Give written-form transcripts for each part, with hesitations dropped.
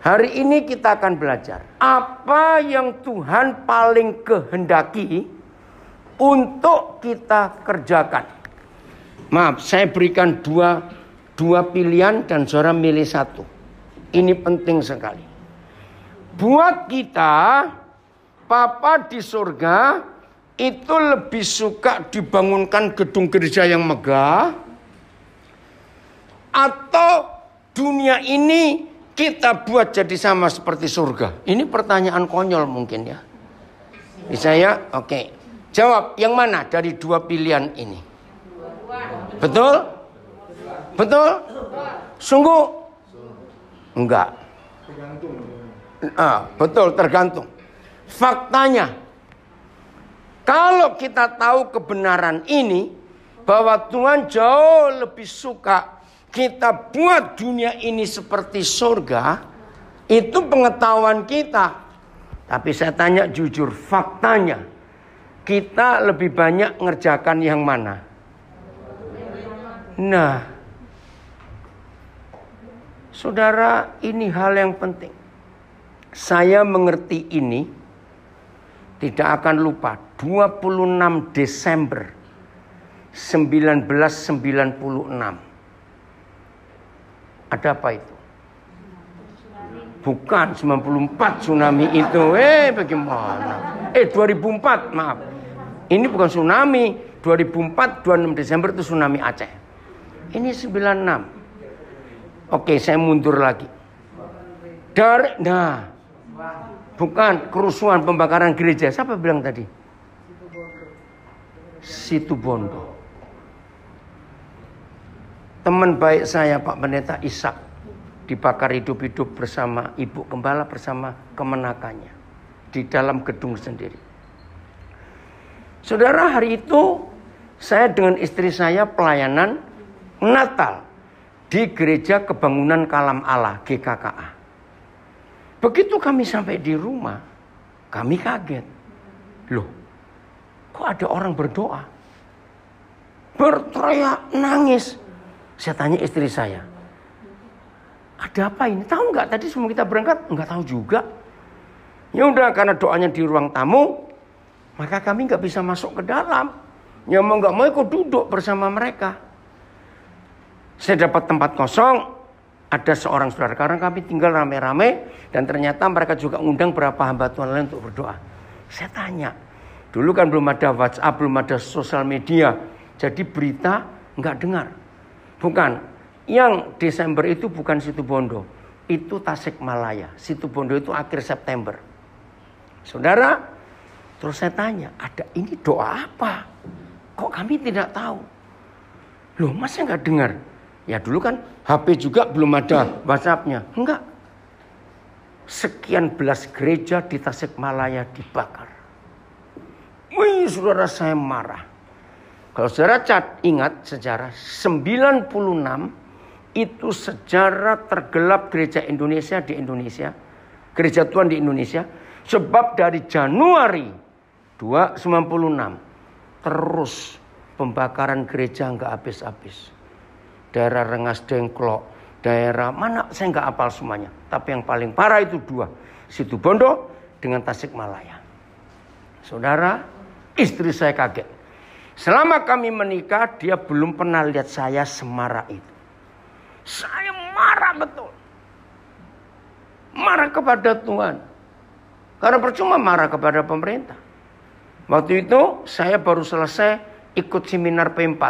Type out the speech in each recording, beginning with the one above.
Hari ini kita akan belajar apa yang Tuhan paling kehendaki untuk kita kerjakan. Maaf, saya berikan dua pilihan dan saudara milih satu. Ini penting sekali. Buat kita, Papa di surga itu lebih suka dibangunkan gedung gereja yang megah, atau dunia ini kita buat jadi sama seperti surga. Ini pertanyaan konyol mungkin ya. Bisa ya? Oke. Jawab yang mana dari dua pilihan ini? Betul? Betul? Sungguh? Enggak. Betul, tergantung. Faktanya, kalau kita tahu kebenaran ini, bahwa Tuhan jauh lebih suka kita buat dunia ini seperti surga, itu pengetahuan kita. Tapi saya tanya jujur, faktanya, kita lebih banyak ngerjakan yang mana? Nah, saudara, ini hal yang penting. Saya mengerti ini, tidak akan lupa, 26 Desember 1996. Ada apa itu? Bukan 94 tsunami itu. Bagaimana? 2004, maaf. Ini bukan tsunami. 2004, 26 Desember itu tsunami Aceh. Ini 96. Oke, saya mundur lagi. Bukan kerusuhan pembakaran gereja. Siapa bilang tadi? Situbondo. Teman baik saya Pak Pendeta Ishak dibakar hidup-hidup bersama Ibu Gembala bersama kemenakannya di dalam gedung sendiri. Saudara, hari itu saya dengan istri saya pelayanan Natal di Gereja Kebangunan Kalam Allah GKKA. Begitu kami sampai di rumah, kami kaget. Loh, kok ada orang berdoa? Berteriak, nangis. Saya tanya istri saya, ada apa ini? Tahu nggak tadi sebelum kita berangkat? Nggak tahu juga. Ya udah, karena doanya di ruang tamu, maka kami nggak bisa masuk ke dalam. Ya mau nggak mau ikut duduk bersama mereka. Saya dapat tempat kosong, ada seorang saudara, karena kami tinggal rame-rame, dan ternyata mereka juga ngundang beberapa hamba Tuhan lain untuk berdoa. Saya tanya, dulu kan belum ada WhatsApp, belum ada sosial media, jadi berita nggak dengar. Bukan, yang Desember itu bukan Situbondo, itu Tasikmalaya. Situbondo itu akhir September. Saudara, terus saya tanya, ada ini doa apa? Kok kami tidak tahu? Loh, masa nggak dengar? Ya dulu kan HP juga belum ada WhatsApp-nya. Enggak. Sekian belas gereja di Tasikmalaya dibakar. Wih, saudara, saya marah. Kalau saudara ingat sejarah 96 itu sejarah tergelap gereja Indonesia di Indonesia. Gereja Tuhan di Indonesia. Sebab dari Januari 96 terus pembakaran gereja nggak habis-habis. Daerah Rengas Dengklok, daerah mana saya nggak hafal semuanya. Tapi yang paling parah itu dua. Situbondo dengan Tasikmalaya. Saudara, istri saya kaget. Selama kami menikah, dia belum pernah lihat saya semarah itu. Saya marah betul. Marah kepada Tuhan. Karena percuma marah kepada pemerintah. Waktu itu saya baru selesai ikut seminar P4.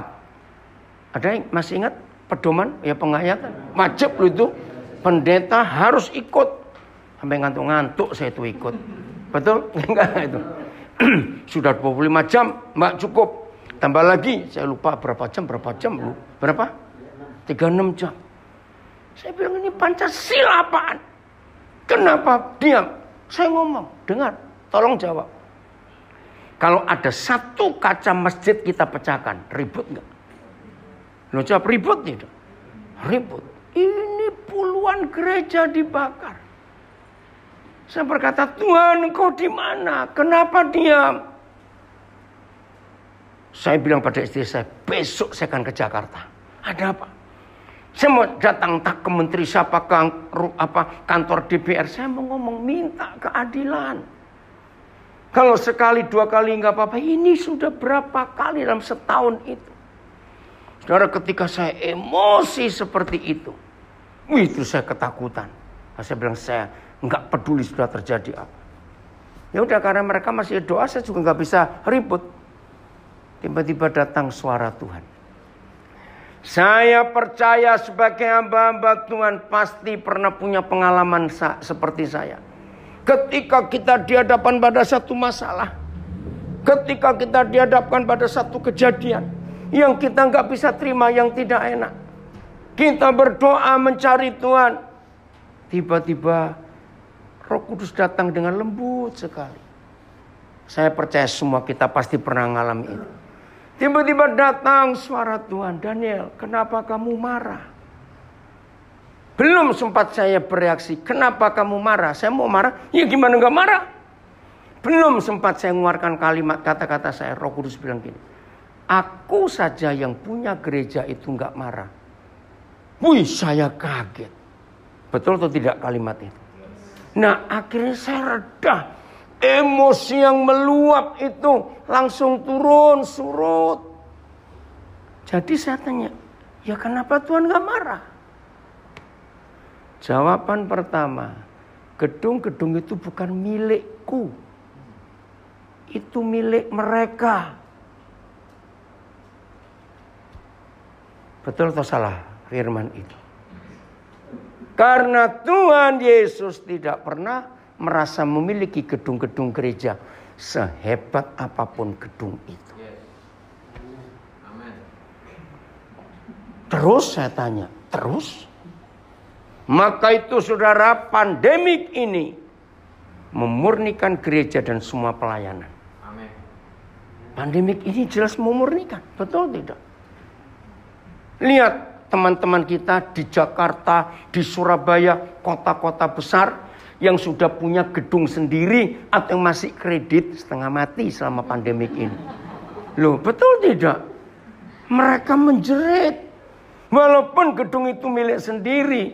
Ada yang masih ingat? Pedoman, ya penghayatan. Wajib loh itu. Pendeta harus ikut. Sampai ngantuk-ngantuk saya itu ikut. Betul? Enggak itu. Sudah 25 jam, Mbak, cukup. Tambah lagi, saya lupa berapa jam. Berapa? 36 jam. Saya bilang, ini Pancasila apaan? Kenapa diam? Saya ngomong, dengar, tolong jawab. Kalau ada satu kaca masjid kita pecahkan, ribut nggak? Lo jawab ribut nih, ribut. Ini puluhan gereja dibakar. Saya berkata, Tuhan, engkau di mana? Kenapa diam? Saya bilang pada istri saya, besok saya akan ke Jakarta. Ada apa? Saya mau datang tak ke menteri siapa ke kantor DPR. Saya mau ngomong minta keadilan. Kalau sekali 2 kali nggak apa-apa. Ini sudah berapa kali dalam setahun itu. Saudara, ketika saya emosi seperti itu. Itu saya ketakutan. Saya bilang saya nggak peduli sudah terjadi apa. Ya udah, karena mereka masih doa, saya juga nggak bisa ribut. Tiba-tiba datang suara Tuhan. Saya percaya sebagai hamba-hamba Tuhan pasti pernah punya pengalaman seperti saya. Ketika kita dihadapkan pada satu masalah, ketika kita dihadapkan pada satu kejadian yang kita nggak bisa terima, yang tidak enak, kita berdoa mencari Tuhan. Tiba-tiba Roh Kudus datang dengan lembut sekali. Saya percaya semua kita pasti pernah mengalami itu. Tiba-tiba datang suara Tuhan, Daniel, kenapa kamu marah? Belum sempat saya bereaksi, kenapa kamu marah? Saya mau marah, ya gimana gak marah? Belum sempat saya mengeluarkan kalimat, kata-kata saya, Roh Kudus bilang gini, aku saja yang punya gereja itu gak marah. Wih, saya kaget. Betul atau tidak kalimat itu? Nah, akhirnya saya reda. Emosi yang meluap itu langsung turun, surut. Jadi saya tanya, ya kenapa Tuhan gak marah? Jawaban pertama, gedung-gedung itu bukan milikku. Itu milik mereka. Betul atau salah firman itu? Karena Tuhan Yesus tidak pernah merasa memiliki gedung-gedung gereja sehebat apapun gedung itu. Terus saya tanya, terus? Maka itu saudara, pandemik ini memurnikan gereja dan semua pelayanan. Pandemik ini jelas memurnikan, betul tidak? Lihat teman-teman kita di Jakarta, di Surabaya, kota-kota besar yang sudah punya gedung sendiri atau masih kredit setengah mati selama pandemik ini. Loh, betul tidak? Mereka menjerit. Walaupun gedung itu milik sendiri,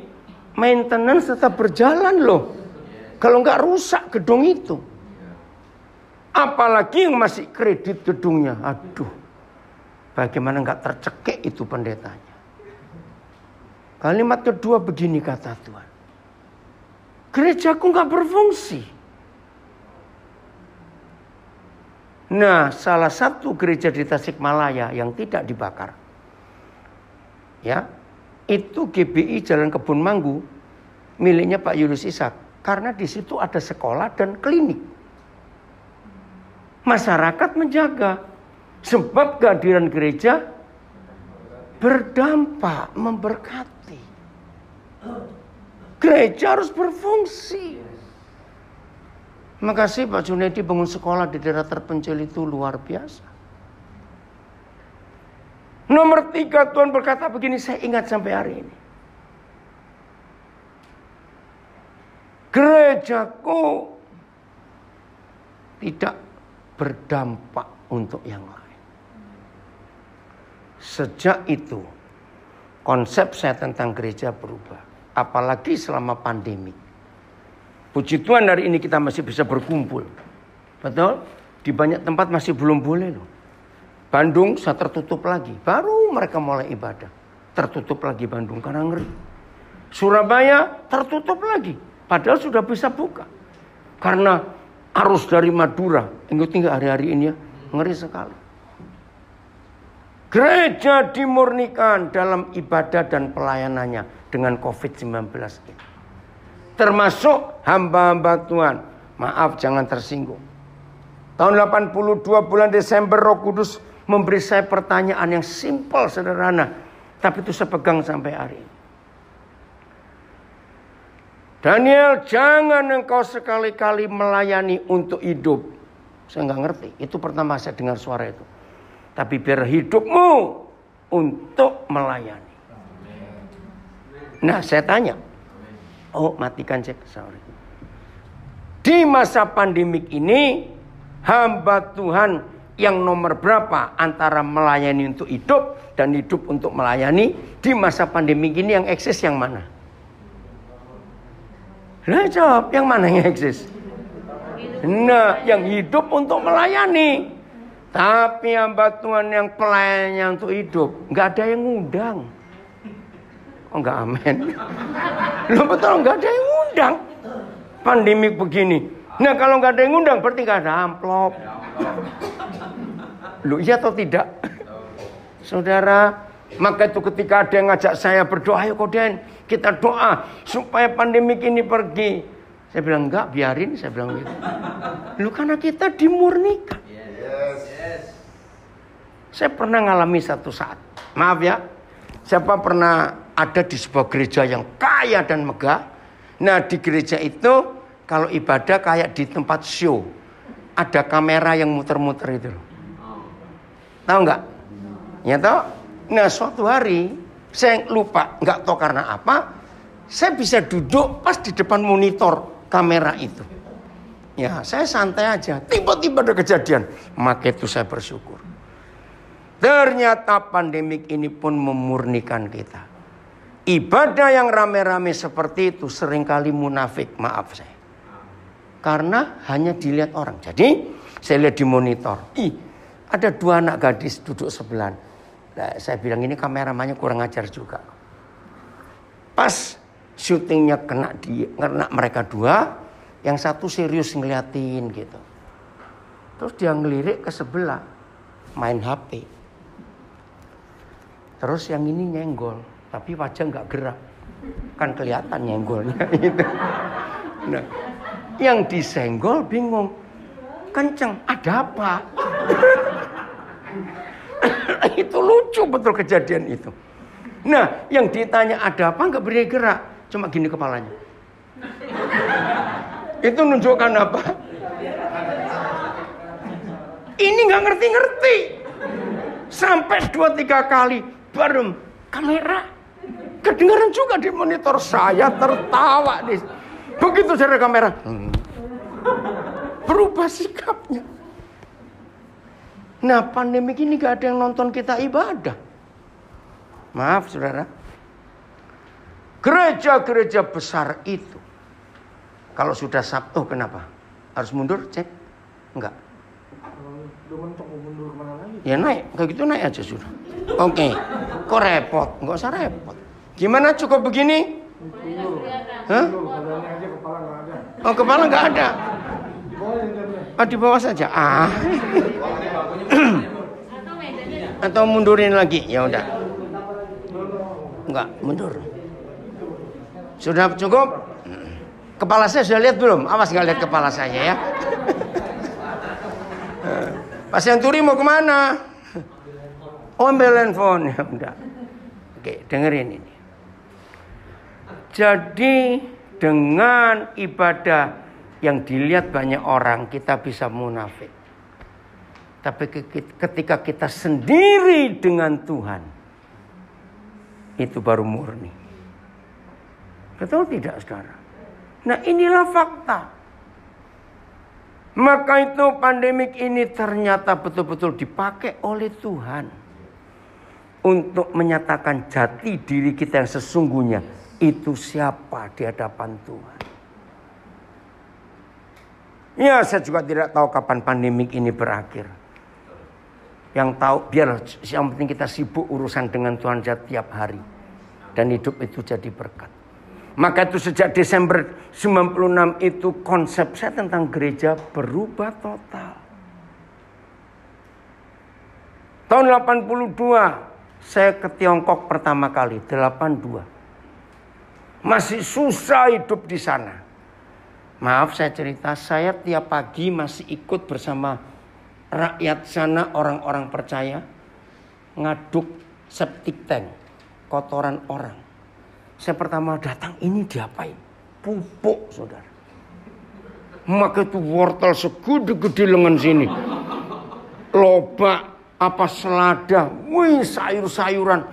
maintenance tetap berjalan loh. Kalau nggak rusak gedung itu. Apalagi yang masih kredit gedungnya. Aduh, bagaimana nggak tercekik itu pendetanya. Kalimat kedua begini kata Tuhan. Gerejaku nggak berfungsi. Nah, salah satu gereja di Tasikmalaya yang tidak dibakar, ya, itu GBI Jalan Kebun Manggu, miliknya Pak Yulius Ishak. Karena di situ ada sekolah dan klinik. Masyarakat menjaga, sebab kehadiran gereja berdampak, memberkati. Gereja harus berfungsi. Makasih Pak Junedi bangun sekolah di daerah terpencil itu luar biasa. Nomor 3, Tuhan berkata begini, saya ingat sampai hari ini. Gerejaku tidak berdampak untuk yang lain. Sejak itu, konsep saya tentang gereja berubah. Apalagi selama pandemi. Puji Tuhan hari ini kita masih bisa berkumpul. Betul? Di banyak tempat masih belum boleh loh. Bandung saya tertutup lagi. Baru mereka mulai ibadah. Tertutup lagi Bandung karena ngeri. Surabaya tertutup lagi. Padahal sudah bisa buka. Karena arus dari Madura. Ingat hari-hari ini ya. Ngeri sekali. Gereja dimurnikan dalam ibadah dan pelayanannya dengan COVID-19 ini. Termasuk hamba-hamba Tuhan. Maaf, jangan tersinggung. Tahun 82 bulan Desember Roh Kudus memberi saya pertanyaan yang simpel, sederhana. Tapi itu saya pegang sampai hari ini. Daniel, jangan engkau sekali-kali melayani untuk hidup. Saya nggak ngerti. Itu pertama saya dengar suara itu. Tapi biar hidupmu untuk melayani. Nah, saya tanya. Oh, matikan cek. Sorry. Di masa pandemik ini, hamba Tuhan yang nomor berapa antara melayani untuk hidup dan hidup untuk melayani di masa pandemi ini yang eksis yang mana? Nah, jawab, yang mana yang eksis? Nah, yang hidup untuk melayani. Tapi hamba Tuhan yang pelayannya untuk hidup, nggak ada yang ngundang. Oh, nggak, amin. Loh, betul, nggak ada yang ngundang. Pandemik begini. Nah, kalau nggak ada yang ngundang, berarti nggak ada amplop. Loh, iya atau tidak? Saudara, maka itu ketika ada yang ngajak saya berdoa, ayo Koden, kita doa supaya pandemik ini pergi. Saya bilang, enggak, biarin, saya bilang gitu. Loh, karena kita dimurnikan. Saya pernah ngalami satu saat, maaf ya, siapa pernah ada di sebuah gereja yang kaya dan megah. Nah, di gereja itu kalau ibadah kayak di tempat show, ada kamera yang muter-muter itu loh. Tahu nggak? Ya tahu. Nah, suatu hari saya lupa, nggak tahu karena apa, saya bisa duduk pas di depan monitor kamera itu. Ya, saya santai aja. Tiba-tiba ada kejadian. Maka itu saya bersyukur. Ternyata pandemik ini pun memurnikan kita. Ibadah yang rame-rame seperti itu seringkali munafik, maaf saya. Karena hanya dilihat orang. Jadi saya lihat di monitor, ada 2 anak gadis duduk sebelah. Nah, saya bilang ini kameramannya kurang ajar juga. Pas syutingnya kena mereka 2, yang satu serius ngeliatin gitu. Terus dia ngelirik ke sebelah, main HP. Terus yang ini nyenggol, tapi wajah nggak gerak, kan kelihatan nyenggolnya itu. Nah, yang disenggol bingung, kenceng, ada apa? Itu lucu betul kejadian itu. Nah, yang ditanya ada apa nggak berani gerak, cuma gini kepalanya. Itu menunjukkan apa? Ini nggak ngerti-ngerti. Sampai 2-3 kali baru kamera kedengaran juga di monitor, saya tertawa nih. Begitu saya kamera, berubah sikapnya. Nah, pandemi ini gak ada yang nonton kita ibadah. Maaf saudara, gereja-gereja besar itu kalau sudah Sabtu kenapa? Harus mundur, cek? Enggak. Ya naik, kayak gitu naik aja sudah. Oke, kok repot? Enggak usah repot. Gimana, cukup begini? Hah? Oh, kepala nggak ada. Oh, di bawah saja. Atau mundurin lagi? Ya udah. Enggak, mundur. Sudah cukup? Kepala saya sudah lihat belum? Awas nggak lihat kepala saya ya. Pasien turi mau kemana? Oh, ambil handphone. Ya udah. Oke, dengerin ini. Jadi dengan ibadah yang dilihat banyak orang, kita bisa munafik. Tapi ketika kita sendiri dengan Tuhan, itu baru murni. Betul tidak, saudara? Nah, inilah fakta. Maka itu pandemik ini ternyata betul-betul dipakai oleh Tuhan untuk menyatakan jati diri kita yang sesungguhnya. Itu siapa di hadapan Tuhan. Ya, saya juga tidak tahu kapan pandemik ini berakhir. Yang tahu, biar yang penting kita sibuk urusan dengan Tuhan setiap hari. Dan hidup itu jadi berkat. Maka itu sejak Desember 96 itu konsep saya tentang gereja berubah total. Tahun 82 saya ke Tiongkok pertama kali, 82. Masih susah hidup di sana. Maaf saya cerita, saya tiap pagi masih ikut bersama rakyat sana, orang-orang percaya, ngaduk septic tank, kotoran orang. Saya pertama datang, ini diapain? Pupuk, saudara. Maka itu wortel segede-gede lengan sini. Lobak, apa selada, wih sayur-sayuran.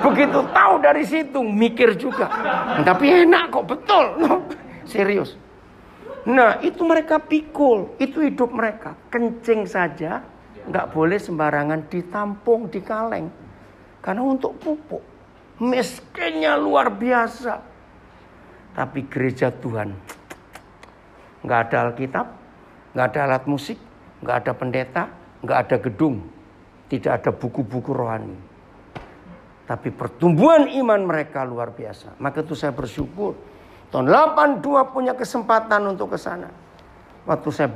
Begitu tahu dari situ mikir juga, tapi enak kok, betul, no? Serius. Nah, itu mereka pikul, itu hidup mereka. Kencing saja nggak boleh sembarangan ditampung di kaleng, karena untuk pupuk. Miskinnya luar biasa. Tapi gereja Tuhan nggak ada Alkitab, nggak ada alat musik, nggak ada pendeta, nggak ada gedung, tidak ada buku-buku rohani. Tapi pertumbuhan iman mereka luar biasa. Maka itu saya bersyukur. Tahun 82 punya kesempatan untuk ke sana. Waktu saya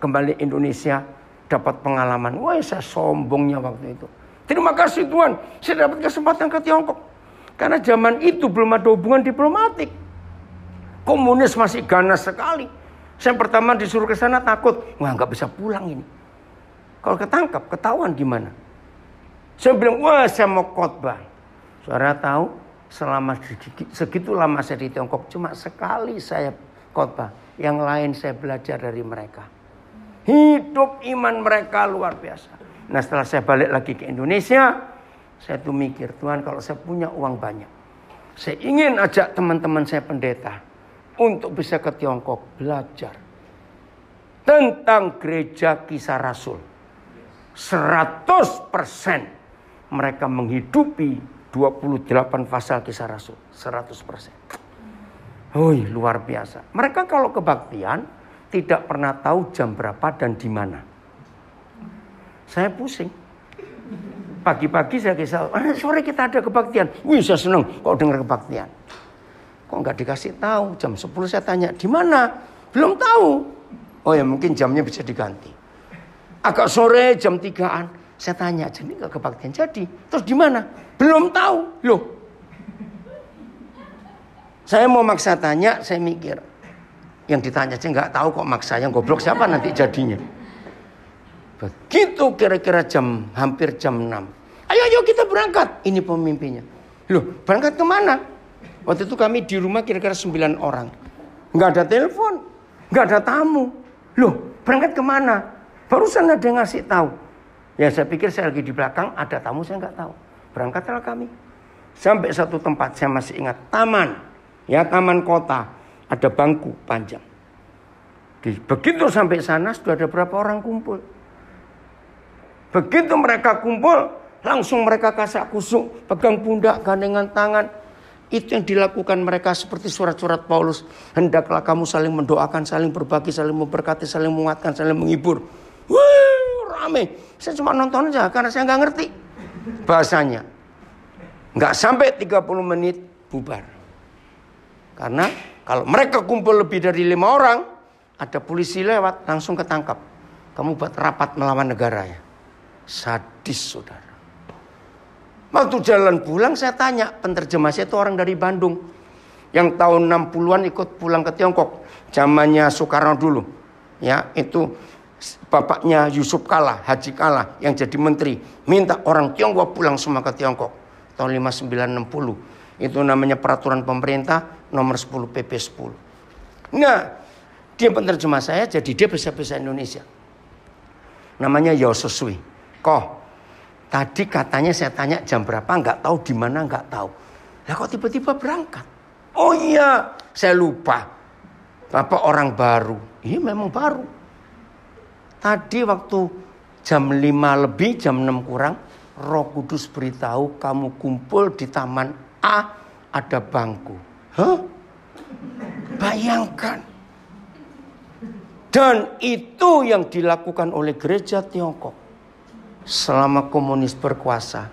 kembali Indonesia, dapat pengalaman. Wah, saya sombongnya waktu itu. Terima kasih Tuhan, saya dapat kesempatan ke Tiongkok. Karena zaman itu belum ada hubungan diplomatik. Komunis masih ganas sekali. Saya pertama disuruh ke sana takut. Wah, nggak bisa pulang ini. Kalau ketangkap, ketahuan gimana? Saya bilang, wah saya mau khotbah. Saudara tahu, selama segitu lama saya di Tiongkok, cuma sekali saya khotbah. Yang lain saya belajar dari mereka. Hidup iman mereka luar biasa. Nah, setelah saya balik lagi ke Indonesia, saya tuh mikir, Tuhan kalau saya punya uang banyak, saya ingin ajak teman-teman saya pendeta untuk bisa ke Tiongkok belajar tentang gereja Kisah Rasul. 100% mereka menghidupi 28 pasal Kisah Rasul. 100%. Luar biasa. Mereka kalau kebaktian tidak pernah tahu jam berapa dan di mana. Saya pusing. Pagi-pagi saya kisah, sore kita ada kebaktian. Wih, saya senang kalau dengar kebaktian. Kok nggak dikasih tahu? Jam 10 saya tanya, di mana? Belum tahu. Oh ya, mungkin jamnya bisa diganti. Agak sore jam 3-an, saya tanya, jadi nggak kebaktian jadi? Terus di mana? Belum tahu. Loh, saya mau maksa tanya, saya mikir, yang ditanya saya nggak tahu kok maksa, yang goblok siapa nanti jadinya? Begitu kira-kira hampir jam 6. Ayo kita berangkat. Ini pemimpinnya. Loh, berangkat kemana? Waktu itu kami di rumah kira-kira 9 orang. Nggak ada telepon, nggak ada tamu. Loh, berangkat kemana? Barusan ada yang ngasih tahu. Ya saya pikir saya lagi di belakang, ada tamu saya nggak tahu. Berangkatlah kami. Sampai satu tempat saya masih ingat, taman. Ya, taman kota. Ada bangku panjang. Begitu sampai sana sudah ada berapa orang kumpul. Begitu mereka kumpul, langsung mereka kasak kusuk, pegang pundak, gandengan tangan. Itu yang dilakukan mereka seperti surat-surat Paulus. Hendaklah kamu saling mendoakan, saling berbagi, saling memberkati, saling menguatkan, saling menghibur. Wih, rame. Saya cuma nonton aja karena saya nggak ngerti bahasanya. Nggak sampai 30 menit bubar. Karena kalau mereka kumpul lebih dari 5 orang, ada polisi lewat, langsung ketangkap. Kamu buat rapat melawan negara ya. Sadis, saudara. Waktu jalan pulang saya tanya, penterjemah saya itu orang dari Bandung. Yang tahun 60-an ikut pulang ke Tiongkok. Zamannya Soekarno dulu. Ya, itu bapaknya Yusuf Kala, Haji Kala yang jadi menteri. Minta orang Tiongkok pulang semua ke Tiongkok. Tahun 5960. Itu namanya peraturan pemerintah nomor 10 PP 10. Nah, dia penterjemah saya, jadi dia bahasa Indonesia. Namanya Yososui. Tadi katanya saya tanya jam berapa, nggak tahu di mana, nggak tahu. Lah kok tiba-tiba berangkat? Oh iya, saya lupa. Bapak orang baru. Iya memang baru. Tadi waktu jam 5 lebih, jam 6 kurang, Roh Kudus beritahu kamu kumpul di taman A, ada bangku. Hah? Bayangkan. Dan itu yang dilakukan oleh gereja Tiongkok. Selama komunis berkuasa,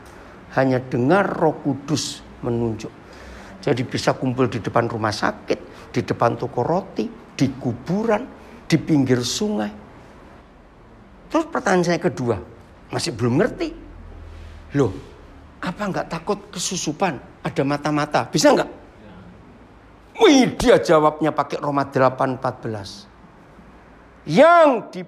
hanya dengar Roh Kudus menunjuk. Jadi bisa kumpul di depan rumah sakit, di depan toko roti, di kuburan, di pinggir sungai. Terus pertanyaan saya kedua, masih belum ngerti. Loh, apa nggak takut kesusupan? Ada mata-mata, bisa nggak? Wih, dia jawabnya pakai Roma 8:14. Yang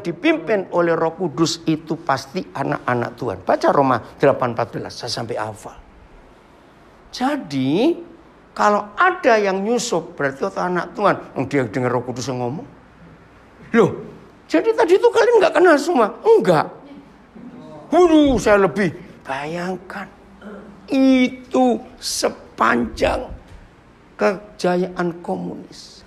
dipimpin oleh Roh Kudus itu pasti anak-anak Tuhan. Baca Roma 8:14, saya sampai hafal. Jadi, kalau ada yang nyusup, berarti itu anak Tuhan. Dia dengar Roh Kudus yang ngomong. Loh, jadi tadi itu kalian nggak kenal semua? Enggak. Saya lebih. Bayangkan, itu sepanjang kejayaan komunis.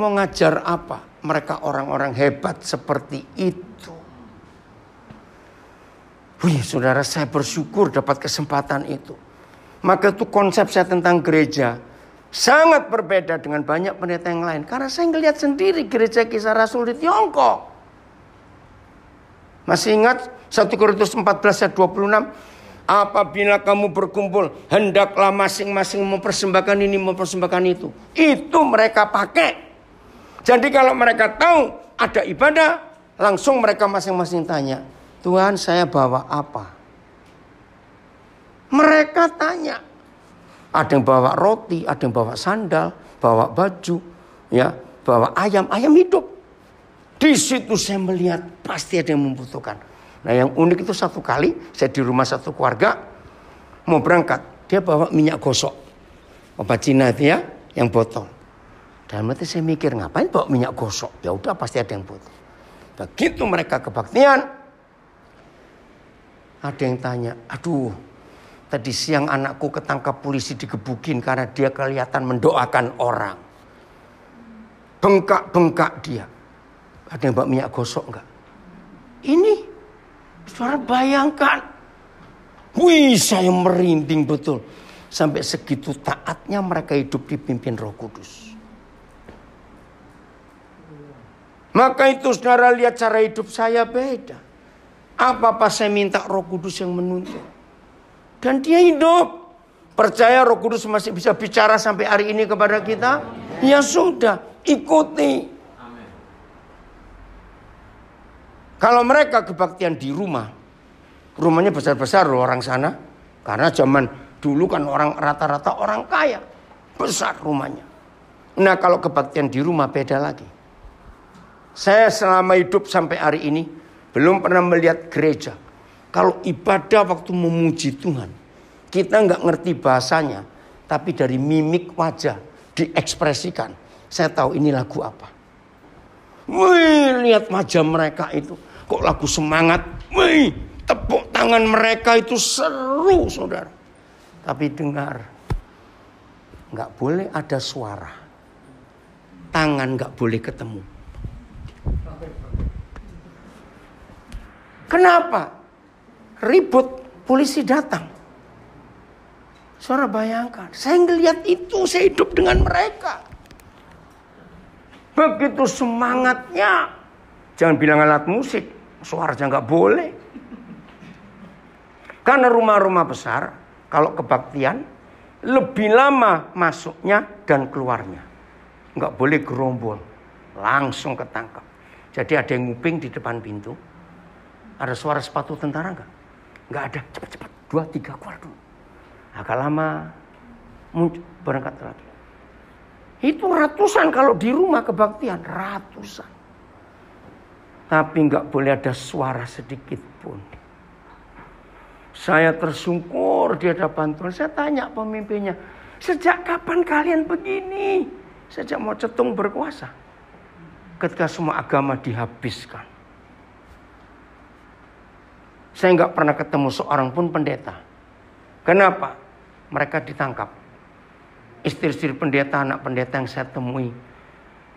Mau ngajar apa? Mereka orang-orang hebat seperti itu. Wih, saudara, saya bersyukur dapat kesempatan itu. Maka itu konsep saya tentang gereja sangat berbeda dengan banyak pendeta yang lain. Karena saya ngelihat sendiri gereja Kisah Rasul di Tiongkok. Masih ingat 1 Korintus 14 ayat 26? Apabila kamu berkumpul, hendaklah masing-masing mempersembahkan ini, mempersembahkan itu. Itu mereka pakai. Jadi kalau mereka tahu ada ibadah, langsung mereka masing-masing tanya, Tuhan, saya bawa apa? Mereka tanya. Ada yang bawa roti, ada yang bawa sandal, bawa baju, ya, bawa ayam hidup. Di situ saya melihat pasti ada yang membutuhkan. Nah, yang unik itu satu kali saya di rumah satu keluarga mau berangkat, dia bawa minyak gosok. Obat Cina itu ya, yang botol. Dan nanti saya mikir, ngapain bawa minyak gosok? Ya udah, pasti ada yang butuh. Begitu mereka kebaktian, ada yang tanya, aduh, tadi siang anakku ketangkap polisi digebukin karena dia kelihatan mendoakan orang. Bengkak-bengkak dia. Ada yang bawa minyak gosok enggak? Ini, saudara bayangkan. Wih, saya merinding betul. Sampai segitu taatnya mereka hidup dipimpin Roh Kudus. Maka itu saudara lihat cara hidup saya beda. Apa-apa saya minta Roh Kudus yang menuntun. Dan dia hidup. Percaya Roh Kudus masih bisa bicara sampai hari ini kepada kita? Ya sudah, ikuti. Kalau mereka kebaktian di rumah, rumahnya besar-besar loh orang sana. Karena zaman dulu kan orang rata-rata orang kaya. Besar rumahnya. Nah, kalau kebaktian di rumah beda lagi. Saya selama hidup sampai hari ini belum pernah melihat gereja. Kalau ibadah waktu memuji Tuhan, kita nggak ngerti bahasanya, tapi dari mimik wajah diekspresikan. Saya tahu ini lagu apa. Wih, lihat wajah mereka itu. Kok lagu semangat. Wih, tepuk tangan mereka itu seru, saudara. Tapi dengar, nggak boleh ada suara. Tangan nggak boleh ketemu. Kenapa? Ribut, polisi datang. Saudara bayangkan, saya ngelihat itu, saya hidup dengan mereka. Begitu semangatnya. Jangan bilang alat musik, suaranya nggak boleh. Karena rumah-rumah besar, kalau kebaktian, lebih lama masuknya dan keluarnya. Nggak boleh gerombol, langsung ketangkap. Jadi ada yang nguping di depan pintu. Ada suara sepatu tentara nggak? Nggak ada, cepat-cepat, 2-3 keluar dulu. Agak lama, muncul, berangkat lagi. Itu ratusan kalau di rumah kebaktian, ratusan. Tapi nggak boleh ada suara sedikit pun. Saya tersungkur di hadapan Tuhan. Saya tanya pemimpinnya, sejak kapan kalian begini? Sejak Mao Zedong berkuasa. Ketika semua agama dihabiskan. Saya nggak pernah ketemu seorang pun pendeta. Kenapa? Mereka ditangkap. Istri-istri pendeta, anak pendeta yang saya temui,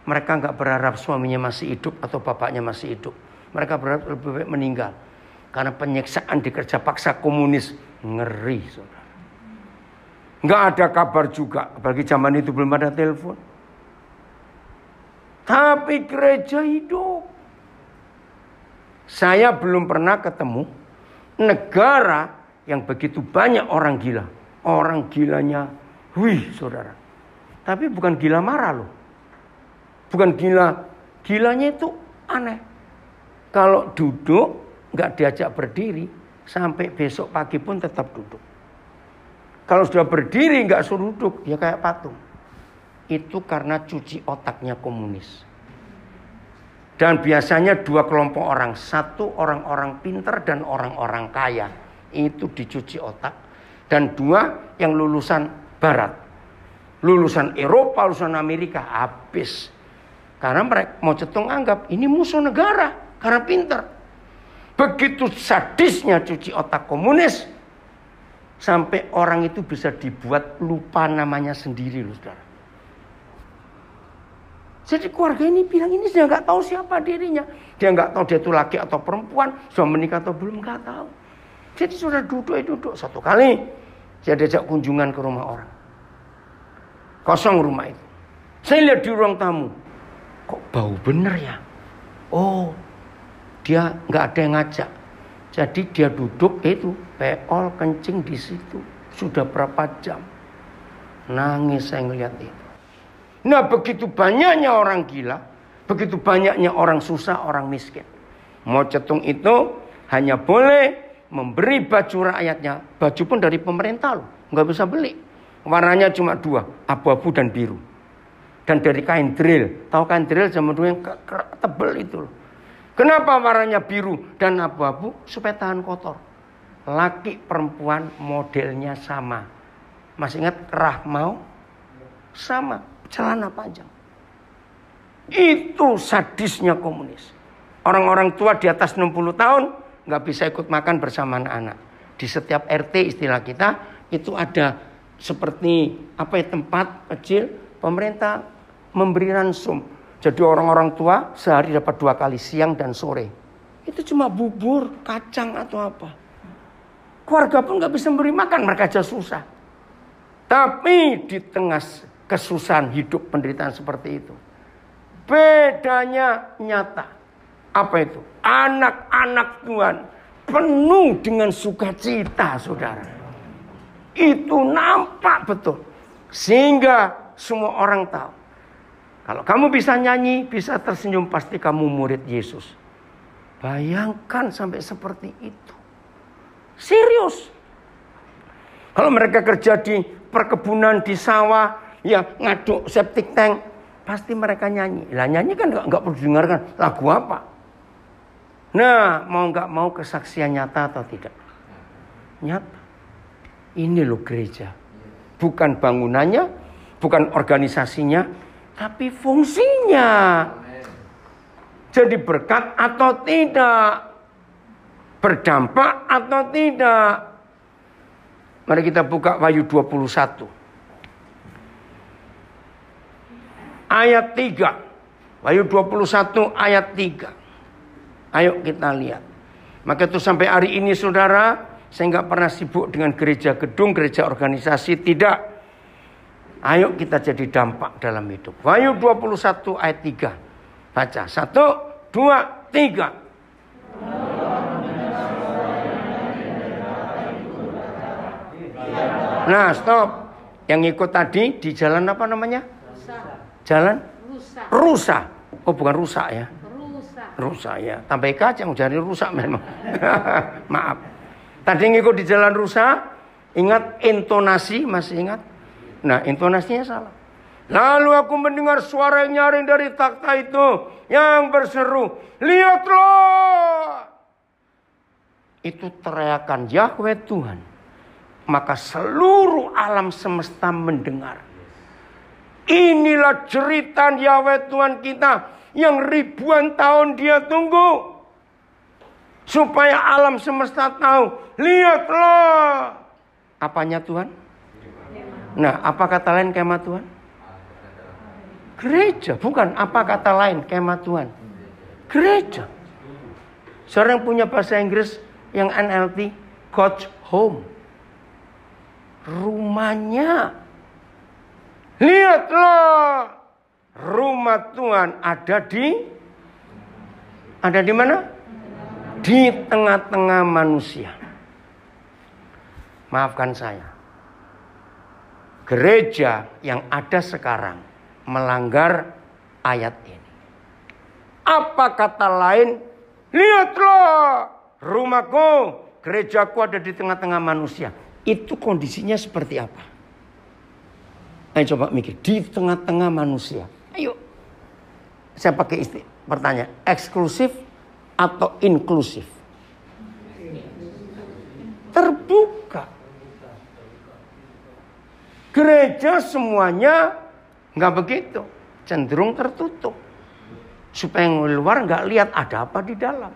mereka nggak berharap suaminya masih hidup atau bapaknya masih hidup. Mereka berharap lebih baik meninggal. Karena penyiksaan di kerja paksa komunis ngeri, saudara. Nggak ada kabar juga, apalagi zaman itu belum ada telepon. Tapi gereja hidup. Saya belum pernah ketemu negara yang begitu banyak orang gila. Orang gilanya, wih saudara. Tapi bukan gila marah loh. Bukan gila. Gilanya itu aneh. Kalau duduk, nggak diajak berdiri. Sampai besok pagi pun tetap duduk. Kalau sudah berdiri, nggak suruh duduk. Dia kayak patung. Itu karena cuci otaknya komunis. Dan biasanya 2 kelompok orang. Satu orang-orang pinter dan orang-orang kaya. Itu dicuci otak. Dan 2 yang lulusan barat. Lulusan Eropa, lulusan Amerika. Habis. Karena mereka Mao Zedong anggap ini musuh negara. Karena pinter. Begitu sadisnya cuci otak komunis. Sampai orang itu bisa dibuat lupa namanya sendiri loh saudara. Jadi keluarga ini bilang ini dia nggak tahu siapa dirinya. Dia nggak tahu dia itu laki atau perempuan, sudah menikah atau belum, nggak tahu. Jadi sudah duduk satu kali, dia diajak kunjungan ke rumah orang. Kosong rumah itu. Saya lihat di ruang tamu, kok bau bener ya? Oh, dia nggak ada yang ngajak. Jadi dia duduk itu, peol kencing di situ. Sudah berapa jam? Nangis saya ngeliat itu. Nah, begitu banyaknya orang gila, begitu banyaknya orang susah, orang miskin. Mau cetung itu hanya boleh memberi baju rakyatnya. Baju pun dari pemerintah loh, nggak bisa beli. Warnanya cuma 2, abu-abu dan biru. Dan dari kain drill. Tahu kain drill zaman dulu yang tebel itu loh. Kenapa warnanya biru dan abu-abu? Supaya tahan kotor. Laki perempuan modelnya sama. Masih ingat kerah mau? Sama. Celana panjang. Itu sadisnya komunis. Orang-orang tua di atas 60 tahun nggak bisa ikut makan bersama anak-anak. Di setiap RT istilah kita itu ada seperti tempat kecil pemerintah memberi ransum. Jadi orang-orang tua sehari dapat 2 kali, siang dan sore. Itu cuma bubur, kacang atau apa. Keluarga pun nggak bisa memberi makan, mereka aja susah. Tapi di tengah kesusahan hidup penderitaan seperti itu, bedanya nyata. Apa itu? Anak-anak Tuhan penuh dengan sukacita, saudara. Itu nampak betul. Sehingga semua orang tahu. Kalau kamu bisa nyanyi, bisa tersenyum, pasti kamu murid Yesus. Bayangkan sampai seperti itu. Serius. Kalau mereka kerja di perkebunan, di sawah, ya ngaduk septic tank, pasti mereka nyanyi. Lah nyanyi kan nggak perlu dengarkan lagu apa. Nah, mau nggak mau kesaksian nyata atau tidak? Nyata. Ini loh gereja. Bukan bangunannya, bukan organisasinya, tapi fungsinya. Jadi berkat atau tidak, berdampak atau tidak. Mari kita buka Wahyu 21. Ayat 3. Wahyu 21 ayat 3. Ayo kita lihat. Maka itu sampai hari ini saudara, saya nggak pernah sibuk dengan gereja gedung, gereja organisasi, tidak. Ayo kita jadi dampak dalam hidup. Wahyu 21 ayat 3. Baca. 1, 2, 3. Nah, stop. Yang ikut tadi di jalan apa namanya? Rusa. Jalan? Rusa. Rusa. Oh, bukan rusak ya. Rusa. Rusak ya. Tambah kacang jadi rusak memang. Maaf. Tadi ngikut di jalan rusa, ingat intonasi, masih ingat? Nah, intonasinya salah. Lalu aku mendengar suara yang nyaring dari takhta itu yang berseru, lihatlah! Itu teriakan Yahweh Tuhan. Maka seluruh alam semesta mendengar. Inilah jeritan Yahweh Tuhan kita yang ribuan tahun dia tunggu. Supaya alam semesta tahu, lihatlah. Apanya Tuhan? Nah, apa kata lain kemah Tuhan? Gereja, bukan apa kata lain kemah Tuhan. Gereja. Seorang punya bahasa Inggris yang NLT, God's home. Rumahnya. Lihatlah. Rumah Tuhan ada di mana? Di tengah-tengah manusia. Maafkan saya. Gereja yang ada sekarang melanggar ayat ini. Apa kata lain? Lihatlah, rumahku, gerejaku ada di tengah-tengah manusia. Itu kondisinya seperti apa? Ayo coba mikir, di tengah-tengah manusia. Ayo. Saya pakai pertanyaan, eksklusif atau inklusif? Terbuka. Gereja semuanya nggak begitu, cenderung tertutup. Supaya yang luar nggak lihat ada apa di dalam.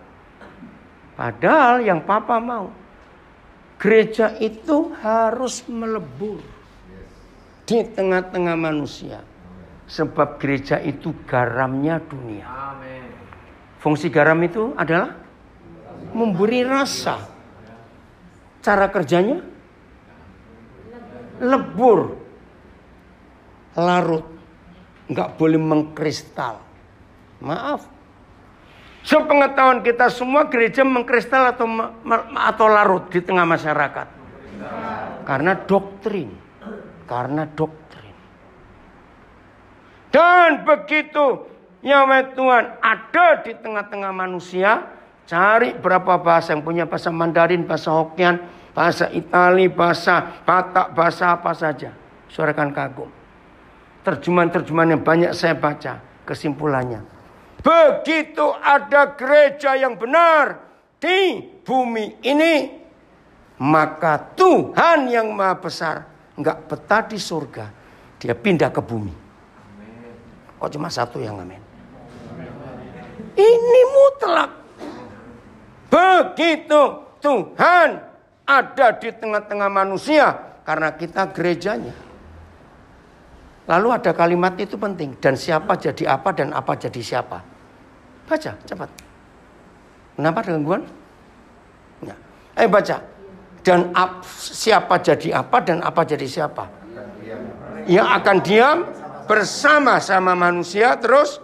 Padahal yang Papa mau, gereja itu harus melebur di tengah-tengah manusia. Sebab gereja itu garamnya dunia. Amin. Fungsi garam itu adalah memberi rasa. Cara kerjanya lebur, larut, nggak boleh mengkristal. Maaf. Sepengetahuan kita semua, gereja mengkristal atau larut di tengah masyarakat. Karena doktrin. Dan begitu Yahweh Tuhan ada di tengah-tengah manusia, cari berapa bahasa yang punya bahasa Mandarin, bahasa Hokkien, bahasa Itali, bahasa Batak, bahasa apa saja. Saudara kan kagum. Terjemahan-terjemahan yang banyak saya baca. Kesimpulannya, begitu ada gereja yang benar di bumi ini, maka Tuhan yang Maha Besar nggak betah di surga, dia pindah ke bumi. Kok cuma satu yang amin? Ini mutlak. Begitu Tuhan ada di tengah-tengah manusia, karena kita gerejanya. Lalu ada kalimat itu penting. Dan siapa jadi apa dan apa jadi siapa. Baca cepat. Kenapa ada gangguan? Ya. Baca. Dan siapa jadi apa dan apa jadi siapa. Yang akan diam bersama-sama manusia terus.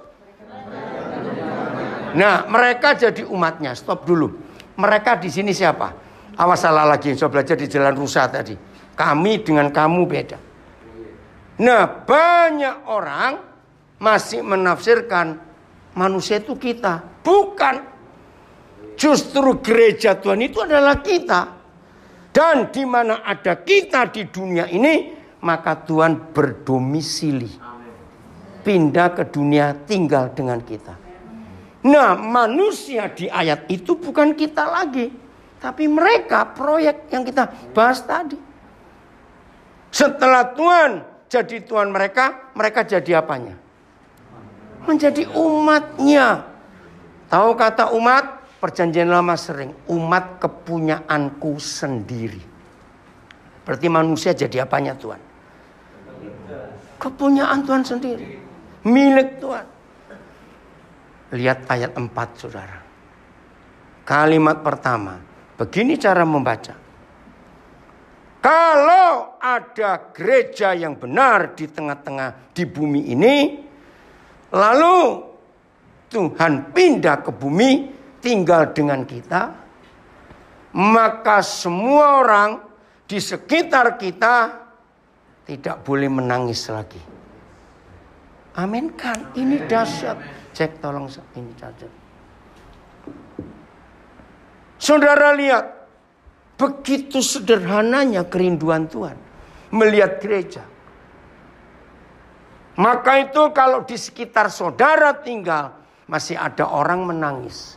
Nah, mereka jadi umatnya. Stop dulu. Mereka di sini siapa? Awas salah lagi. Saya belajar di Jalan Rusa tadi. Kami dengan kamu beda. Nah, banyak orang masih menafsirkan manusia itu kita. Bukan. Justru gereja Tuhan itu adalah kita. Dan di mana ada kita di dunia ini, maka Tuhan berdomisili. Pindah ke dunia, tinggal dengan kita. Nah, manusia di ayat itu bukan kita lagi. Tapi mereka, proyek yang kita bahas tadi. Setelah Tuhan jadi Tuhan mereka, mereka jadi apanya? Menjadi umatnya. Tahu kata umat? Perjanjian lama sering. Umat kepunyaanku sendiri. Berarti manusia jadi apanya Tuhan? Kepunyaan Tuhan sendiri. Milik Tuhan. Lihat ayat 4 saudara. Kalimat pertama. Begini cara membaca. Kalau ada gereja yang benar di tengah-tengah di bumi ini, lalu Tuhan pindah ke bumi, tinggal dengan kita, maka semua orang di sekitar kita tidak boleh menangis lagi. Amin kan? Ini dahsyat. Cek tolong ini cacat. Saudara lihat. Begitu sederhananya kerinduan Tuhan melihat gereja. Maka itu kalau di sekitar saudara tinggal masih ada orang menangis,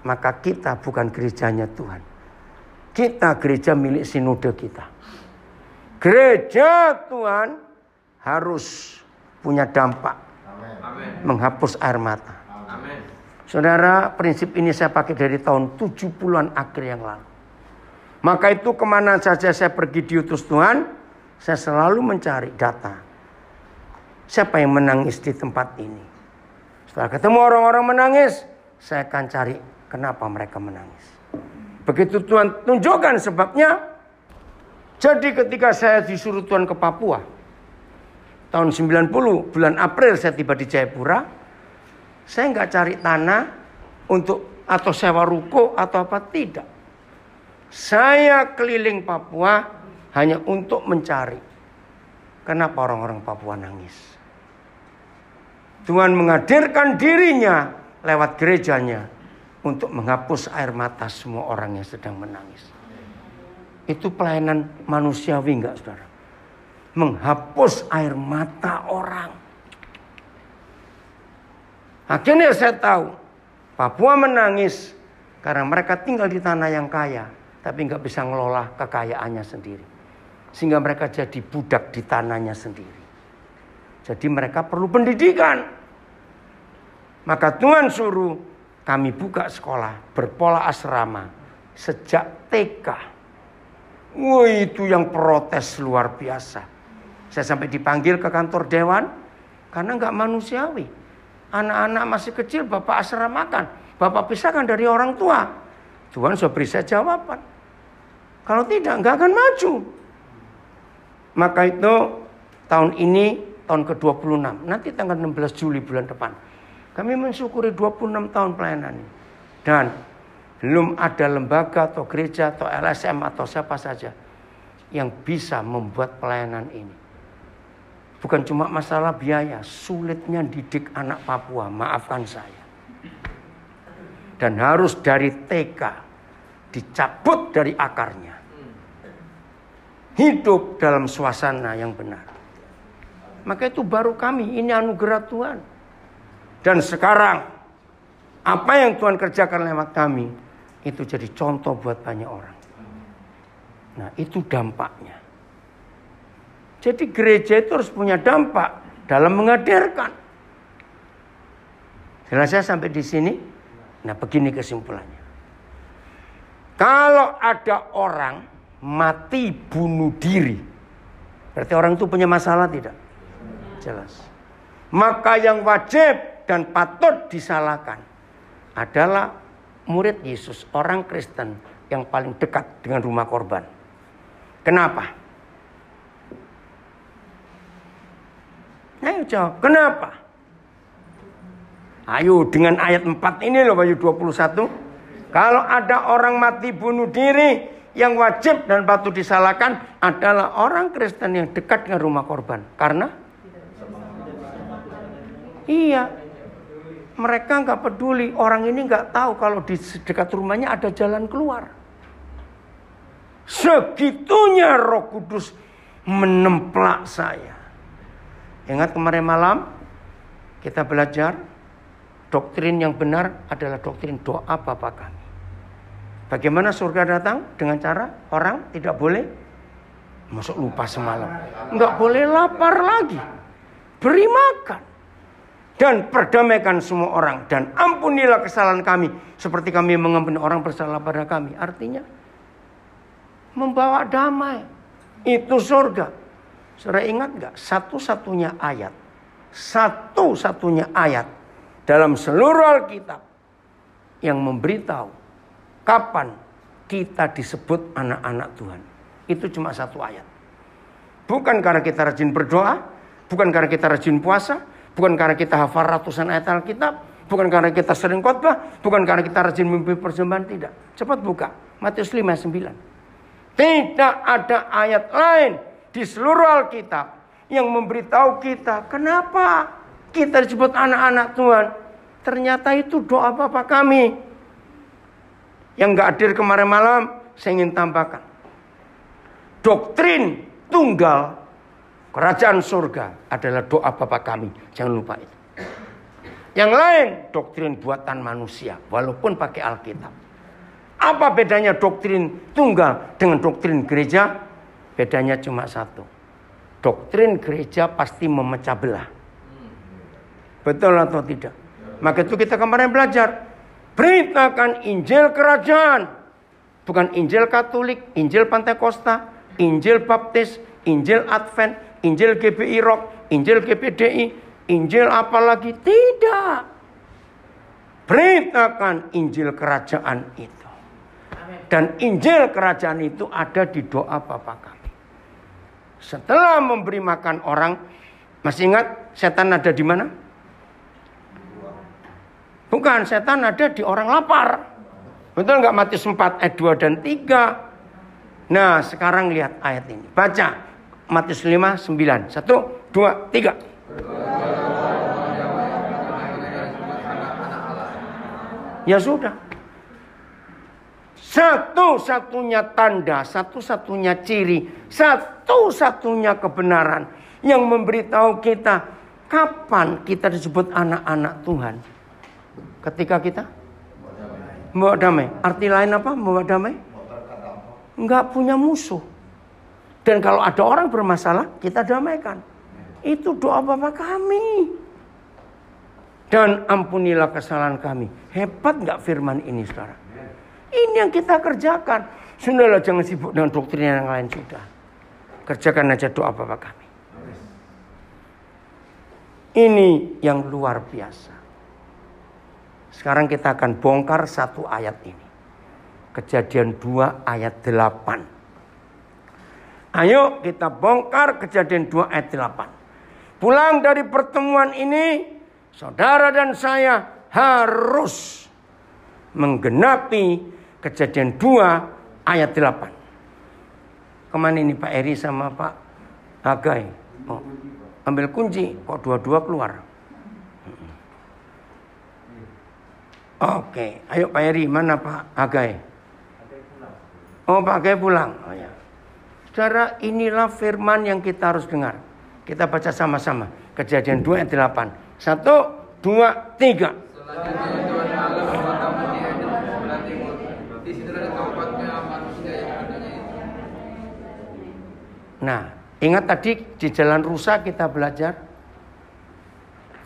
maka kita bukan gerejanya Tuhan. Kita gereja milik sinode kita. Gereja Tuhan harus punya dampak. Amen. Menghapus air mata. Amen. Saudara, prinsip ini saya pakai dari tahun 70-an akhir yang lalu. Maka itu kemana saja saya pergi diutus Tuhan, saya selalu mencari data. Siapa yang menangis di tempat ini? Setelah ketemu orang-orang menangis, saya akan cari kenapa mereka menangis. Begitu Tuhan tunjukkan sebabnya. Jadi ketika saya disuruh Tuhan ke Papua, tahun 90, bulan April saya tiba di Jayapura, saya nggak cari tanah untuk atau sewa ruko atau apa, tidak. Saya keliling Papua hanya untuk mencari kenapa orang-orang Papua nangis. Tuhan menghadirkan dirinya lewat gerejanya untuk menghapus air mata semua orang yang sedang menangis. Itu pelayanan manusiawi enggak, saudara? Menghapus air mata orang. Akhirnya saya tahu Papua menangis karena mereka tinggal di tanah yang kaya, tapi nggak bisa ngelola kekayaannya sendiri. Sehingga mereka jadi budak di tanahnya sendiri. Jadi mereka perlu pendidikan. Maka Tuhan suruh kami buka sekolah berpola asrama sejak TK. Wah, itu yang protes luar biasa. Saya sampai dipanggil ke kantor dewan Karena nggak manusiawi. Anak-anak masih kecil bapak asramakan, bapak pisahkan dari orang tua. Tuhan sudah beri saya jawaban. Kalau tidak, nggak akan maju. Maka itu tahun ini tahun ke-26. Nanti tanggal 16 Juli bulan depan. Kami mensyukuri 26 tahun pelayanan ini. Dan belum ada lembaga atau gereja atau LSM atau siapa saja yang bisa membuat pelayanan ini. Bukan cuma masalah biaya, sulitnya didik anak Papua, maafkan saya. Dan harus dari TK, dicabut dari akarnya. Hidup dalam suasana yang benar. Maka itu baru kami, ini anugerah Tuhan. Dan sekarang, apa yang Tuhan kerjakan lewat kami, itu jadi contoh buat banyak orang. Nah, itu dampaknya. Jadi gereja itu harus punya dampak dalam menghadirkan. Jelas saya sampai di sini. Nah, begini kesimpulannya. Kalau ada orang mati bunuh diri, berarti orang itu punya masalah tidak? Jelas. Maka yang wajib dan patut disalahkan adalah murid Yesus, orang Kristen yang paling dekat dengan rumah korban. Kenapa? Ayo jawab, kenapa? Ayo dengan ayat 4 ini loh, Wahyu 21. Kalau ada orang mati bunuh diri, yang wajib dan patut disalahkan adalah orang Kristen yang dekat dengan rumah korban. Karena? Iya. Mereka nggak peduli, orang ini nggak tahu kalau di dekat rumahnya ada jalan keluar. Segitunya Roh Kudus menemplak saya. Ingat kemarin malam kita belajar doktrin yang benar adalah doktrin doa Bapa kami. Bagaimana surga datang? Dengan cara orang tidak boleh masuk lupa semalam. Enggak boleh lapar lagi. Beri makan. Dan perdamaikan semua orang. Dan ampunilah kesalahan kami. Seperti kami mengampuni orang bersalah pada kami. Artinya membawa damai. Itu surga. Saudara ingat gak? Satu-satunya ayat dalam seluruh Alkitab yang memberitahu kapan kita disebut anak-anak Tuhan. Itu cuma satu ayat. Bukan karena kita rajin berdoa, bukan karena kita rajin puasa, bukan karena kita hafal ratusan ayat Alkitab, bukan karena kita sering khotbah, bukan karena kita rajin memimpin persembahan, tidak. Cepat buka Matius 5:9. Tidak ada ayat lain di seluruh Alkitab yang memberitahu kita kenapa kita disebut anak-anak Tuhan. Ternyata itu doa Bapa kami. Yang gak hadir kemarin malam, saya ingin tambahkan. Doktrin tunggal kerajaan surga adalah doa Bapa kami. Jangan lupa itu. Yang lain doktrin buatan manusia, walaupun pakai Alkitab. Apa bedanya doktrin tunggal dengan doktrin gereja? Bedanya cuma satu. Doktrin gereja pasti memecah belah. Betul atau tidak? Maka itu kita kemarin belajar. Beritakan Injil kerajaan. Bukan Injil Katolik, Injil Pantekosta, Injil Baptis, Injil Advent, Injil GBI Rock, Injil GBDI, Injil apalagi. Tidak. Beritakan Injil kerajaan itu. Dan Injil kerajaan itu ada di doa Bapa kami. Setelah memberi makan orang, masih ingat setan ada di mana? Bukan, setan ada di orang lapar. Betul nggak? Matius 4 ayat 2 dan 3. Nah, sekarang lihat ayat ini. Baca Matius 5:9. 1, 2, 3. Ya sudah. Satu-satunya tanda, satu-satunya ciri, satu-satunya kebenaran yang memberitahu kita kapan kita disebut anak-anak Tuhan. Ketika kita membawa damai. Arti lain apa membawa damai? Enggak punya musuh. Dan kalau ada orang bermasalah, kita damaikan. Itu doa Bapa kami. Dan ampunilah kesalahan kami. Hebat enggak firman ini, saudara? Ini yang kita kerjakan. Sudahlah, jangan sibuk dengan doktrin yang lain, sudah. Kerjakan aja doa Bapa kami. Ini yang luar biasa. Sekarang kita akan bongkar satu ayat ini. Kejadian 2 ayat 8. Ayo kita bongkar Kejadian 2 ayat 8. Pulang dari pertemuan ini, saudara dan saya harus menggenapi Kejadian 2 ayat 8. Kemana ini Pak Eri sama Pak Hagai? Oh, ambil kunci, kok dua-dua keluar. Oke, ayo Pak Eri, mana Pak Hagai? Oh, Pak Hagai pulang. Oh, ya. Saudara, inilah firman yang kita harus dengar. Kita baca sama-sama. Kejadian 2 ayat 8. 1, 2, 3. Nah, ingat tadi di jalan rusa kita belajar.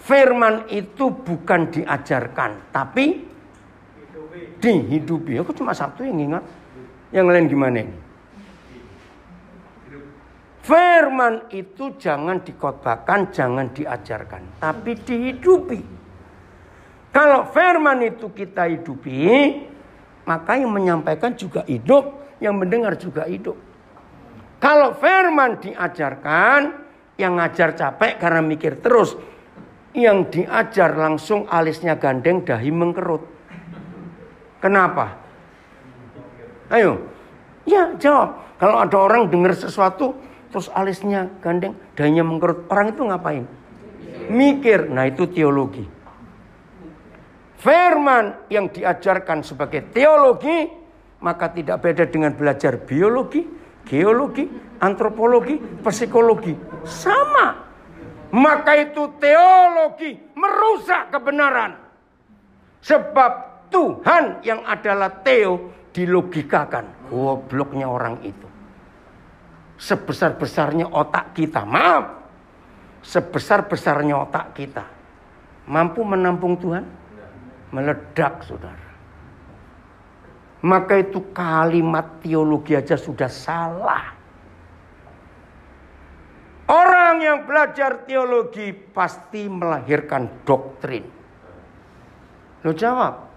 Firman itu bukan diajarkan, tapi dihidupi. Aku cuma satu yang ingat. Yang lain gimana ini? Firman itu jangan dikhotbahkan, jangan diajarkan, tapi dihidupi. Kalau firman itu kita hidupi, maka yang menyampaikan juga hidup, yang mendengar juga hidup. Kalau firman diajarkan, yang ngajar capek karena mikir terus. Yang diajar langsung alisnya gandeng, dahi mengkerut. Kenapa? Ayo. Ya, jawab. Kalau ada orang dengar sesuatu, terus alisnya gandeng, dahinya mengkerut. Orang itu ngapain? Mikir. Nah, itu teologi. Firman yang diajarkan sebagai teologi, maka tidak beda dengan belajar biologi, geologi, antropologi, psikologi. Sama. Maka itu teologi merusak kebenaran. Sebab Tuhan yang adalah teo dilogikakan. Gobloknya orang itu. Sebesar-besarnya otak kita. Maaf. Sebesar-besarnya otak kita. Mampu menampung Tuhan? Meledak, saudara. Maka itu kalimat teologi aja sudah salah. Orang yang belajar teologi pasti melahirkan doktrin. Lo jawab.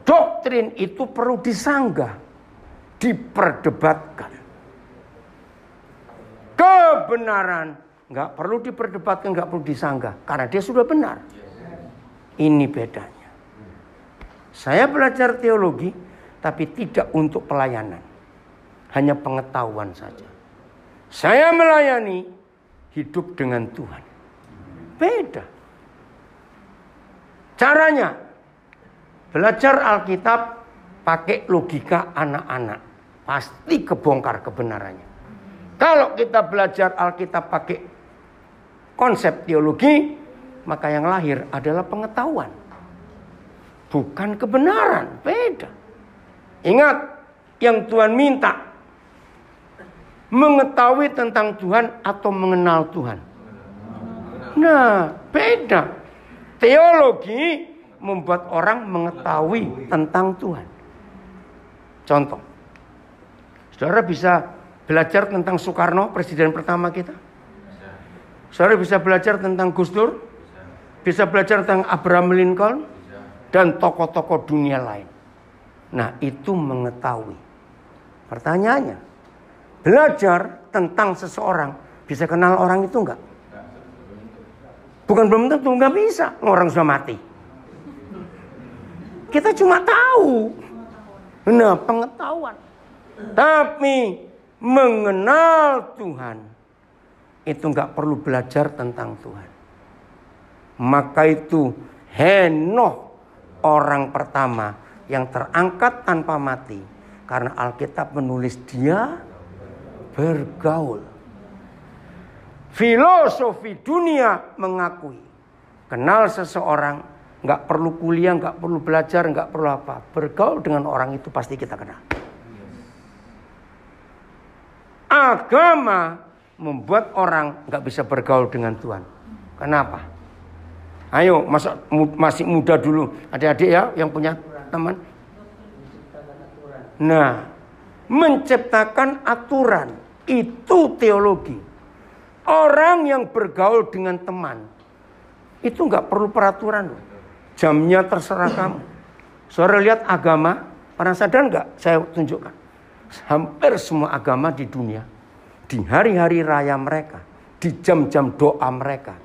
Doktrin itu perlu disanggah, diperdebatkan. Kebenaran nggak perlu diperdebatkan, nggak perlu disanggah, karena dia sudah benar. Ini bedanya. Saya belajar teologi, tapi tidak untuk pelayanan. Hanya pengetahuan saja. Saya melayani hidup dengan Tuhan. Beda. Caranya, belajar Alkitab pakai logika anak-anak. Pasti kebongkar kebenarannya. Kalau kita belajar Alkitab pakai konsep teologi, maka yang lahir adalah pengetahuan. Bukan kebenaran, beda. Ingat, yang Tuhan minta mengetahui tentang Tuhan atau mengenal Tuhan. Nah, beda. Teologi membuat orang mengetahui tentang Tuhan. Contoh, saudara bisa belajar tentang Soekarno, presiden pertama kita. Saudara bisa belajar tentang Gus Dur, bisa belajar tentang Abraham Lincoln, dan tokoh-tokoh dunia lain. Nah, itu mengetahui. Pertanyaannya, belajar tentang seseorang, bisa kenal orang itu enggak? Bukan belum tentu, enggak bisa. Orang sudah mati. Kita cuma tahu. Nah, pengetahuan. Tapi mengenal Tuhan, itu enggak perlu belajar tentang Tuhan. Maka itu Henokh, orang pertama yang terangkat tanpa mati. Karena Alkitab menulis dia bergaul. Filosofi dunia mengakui, kenal seseorang nggak perlu kuliah, nggak perlu belajar, nggak perlu apa. Bergaul dengan orang itu pasti kita kenal. Agama membuat orang nggak bisa bergaul dengan Tuhan. Kenapa? Ayo, masih muda dulu, adik-adik ya yang punya teman. Nah, menciptakan aturan itu teologi. Orang yang bergaul dengan teman Itu nggak perlu peraturan. Jamnya terserah kamu. Saudara lihat agama, pernah sadar nggak? Saya tunjukkan. Hampir semua agama di dunia, di hari-hari raya mereka, di jam-jam doa mereka,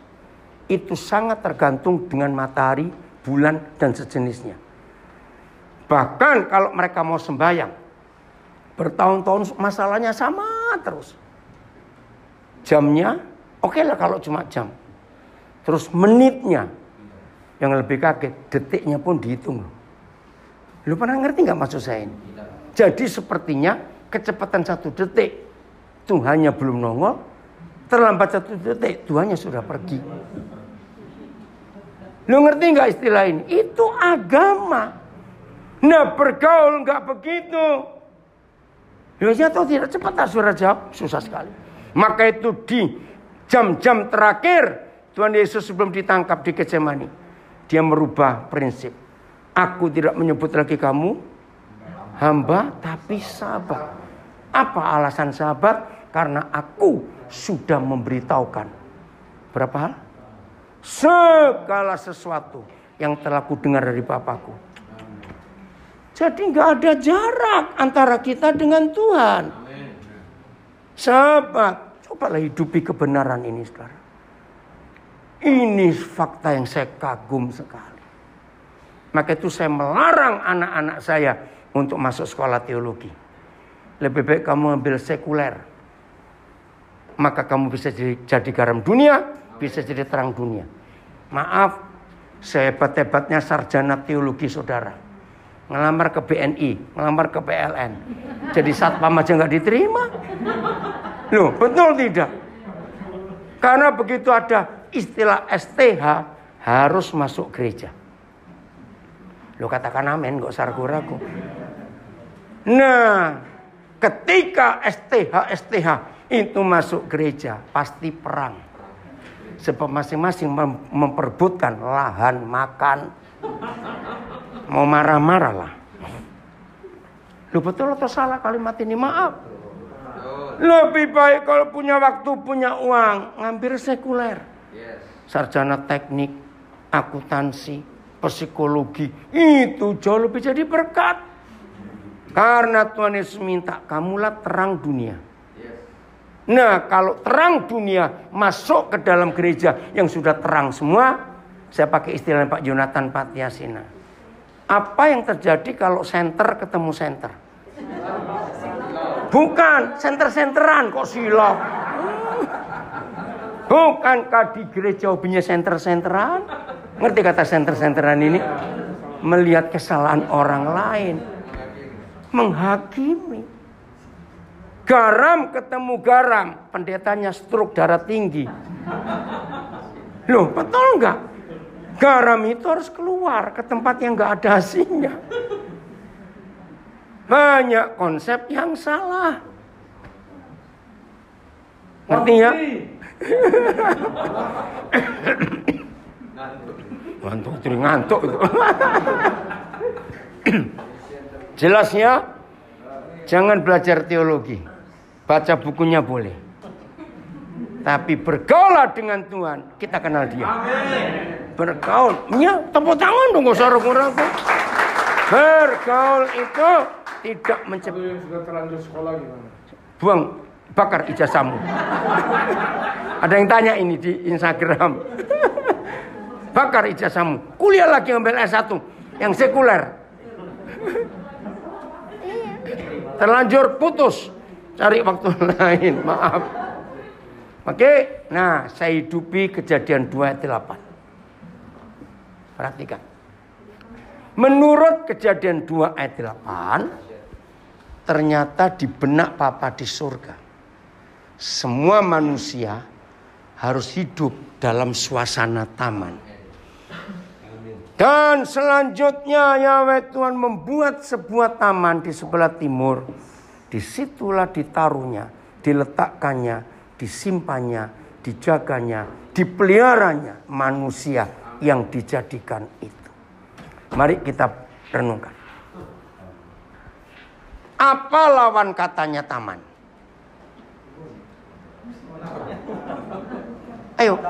itu sangat tergantung dengan matahari, bulan, dan sejenisnya. Bahkan kalau mereka mau sembahyang, bertahun-tahun masalahnya sama terus. Jamnya, oke lah kalau cuma jam. Terus menitnya, yang lebih kaget, detiknya pun dihitung. Lu pernah ngerti nggak maksud saya ini? Jadi sepertinya kecepatan 1 detik, Tuhannya belum nongol, terlambat 1 detik, Tuhannya sudah pergi. Lu ngerti nggak istilah ini? Itu agama. Nah bergaul nggak begitu. Ya atau tidak, cepat tak saudara jawab? Susah sekali. Maka itu di jam-jam terakhir Tuhan Yesus sebelum ditangkap di Getsemani, dia merubah prinsip. Aku tidak menyebut lagi kamu hamba, tapi sahabat. Apa alasan sahabat? Karena aku sudah memberitahukan berapa hal? Segala sesuatu yang telah ku dengar dari Bapakku. Jadi nggak ada jarak antara kita dengan Tuhan. Sahabat, cobalah hidupi kebenaran ini sekarang. Ini fakta yang saya kagum sekali. Maka itu saya melarang anak-anak saya untuk masuk sekolah teologi. Lebih baik kamu ambil sekuler. Maka kamu bisa jadi garam dunia, bisa jadi terang dunia. Maaf, sehebat-hebatnya sarjana teologi saudara, ngelamar ke BNI, ngelamar ke PLN, jadi satpam aja nggak diterima. Loh, betul tidak? Karena begitu ada istilah STH, harus masuk gereja. Lo katakan amin, gak usah ragu-ragu. Nah, ketika STH itu masuk gereja, pasti perang. Sebab masing-masing memperebutkan lahan makan. Mau marah-marah lah. Lo betul atau salah kalimat ini? Maaf. Lebih baik kalau punya waktu, punya uang, ngambil sekuler. Sarjana teknik, akuntansi, psikologi, itu jauh lebih jadi berkat. Karena Tuhan Yesus minta, kamulah terang dunia. Nah, kalau terang dunia masuk ke dalam gereja yang sudah terang semua, saya pakai istilah Pak Jonathan Patiasina. Apa yang terjadi kalau senter ketemu senter? Bukan senter-senteran kok silap. Bukankah di gereja hobinya senter-senteran? Ngerti kata senter-senteran ini? Melihat kesalahan orang lain, menghakimi. Garam ketemu garam, pendetanya stroke darah tinggi. Loh, betul nggak? Garam itu harus keluar ke tempat yang nggak ada hasilnya. Banyak konsep yang salah. Ngerti ya? Ngantuk itu. Jelas ya? Jangan belajar teologi. Baca bukunya boleh. Tapi bergaul dengan Tuhan, kita kenal dia. Bergaul, ya tepuk tangan dong, gak usah ragu-ragu. Bergaul itu tidak mencegah. Sudah terlanjur sekolah gimana? Buang, bakar ijazahmu. Ada yang tanya ini di Instagram. Bakar ijazahmu. Kuliah lagi ambil S1 yang sekuler. Terlanjur putus, cari waktu lain. Maaf. Oke, nah saya hidupi Kejadian 2 ayat 8. Perhatikan. Menurut Kejadian 2 ayat 8, ternyata di benak Papa di surga, semua manusia harus hidup dalam suasana taman. Dan selanjutnya Yahweh Tuhan membuat sebuah taman di sebelah timur. Disitulah ditaruhnya, diletakkannya, disimpannya, dijaganya, dipeliharanya manusia yang dijadikan itu. Mari kita renungkan. Apa lawan katanya taman? Ayo,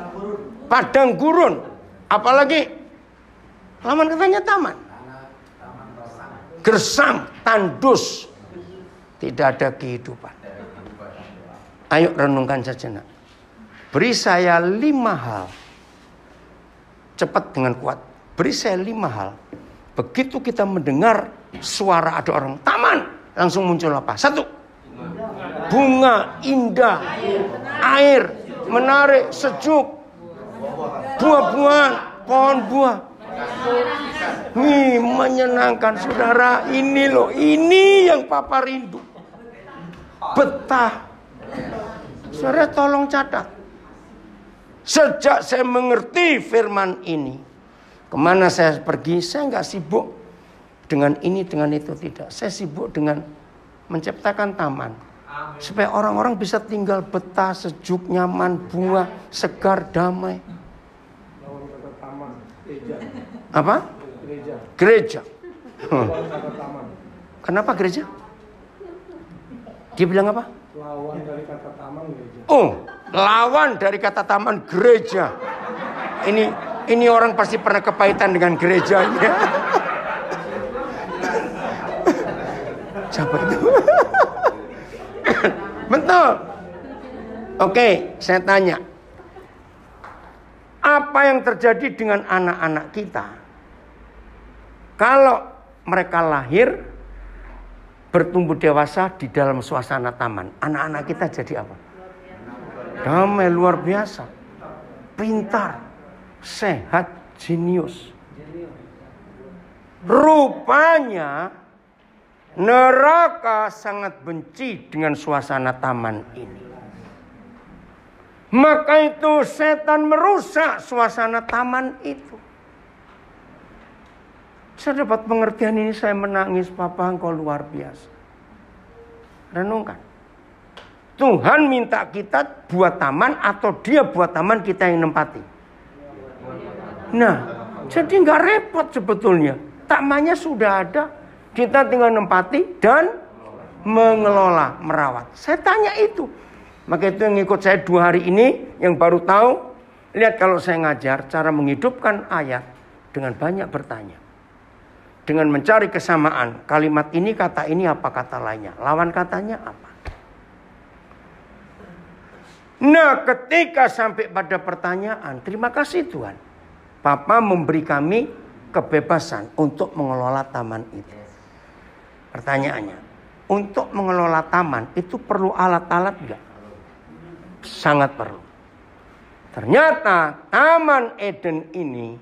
padang gurun. Apalagi lawan katanya taman. Gersang, tandus, tidak ada kehidupan. Ayo renungkan sejenak. Beri saya 5 hal. Cepat dengan kuat. Beri saya 5 hal. Begitu kita mendengar suara ada orang taman, langsung muncul apa? 1. Bunga indah, air menarik, sejuk, buah-buahan, pohon buah. Nih, menyenangkan saudara. Ini loh, ini yang Papa rindu. Betah. Saudara tolong catat. Sejak saya mengerti firman ini, kemana saya pergi, saya nggak sibuk dengan ini, dengan itu, tidak. Saya sibuk dengan menciptakan taman. Supaya orang-orang bisa tinggal betah, sejuk, nyaman, bunga, segar, damai. Apa? Gereja. Kenapa gereja? Dia bilang apa? Lawan dari kata taman gereja. Oh, lawan dari kata taman gereja. Ini orang pasti pernah kepahitan dengan gerejanya. Siapa itu? Betul. Oke, saya tanya. Apa yang terjadi dengan anak-anak kita? Kalau mereka lahir, bertumbuh dewasa di dalam suasana taman, anak-anak kita jadi apa? Damai, luar biasa. Pintar, sehat, jenius. Rupanya neraka sangat benci dengan suasana taman ini. Maka itu setan merusak suasana taman itu. Saya dapat pengertian ini, saya menangis. Papa, engkau luar biasa. Renungkan. Tuhan minta kita buat taman atau dia buat taman, kita yang nempati. Nah, jadi nggak repot sebetulnya. Tamannya sudah ada. Kita tinggal nempati dan mengelola, merawat. Saya tanya itu. Maka itu yang ikut saya 2 hari ini, yang baru tahu, lihat kalau saya ngajar, cara menghidupkan ayat dengan banyak bertanya. Dengan mencari kesamaan, kalimat ini, kata ini, apa kata lainnya. Lawan katanya apa. Nah, ketika sampai pada pertanyaan, terima kasih Tuhan. Papa memberi kami kebebasan untuk mengelola taman itu. Pertanyaannya, untuk mengelola taman itu perlu alat-alat enggak? Sangat perlu. Ternyata Taman Eden ini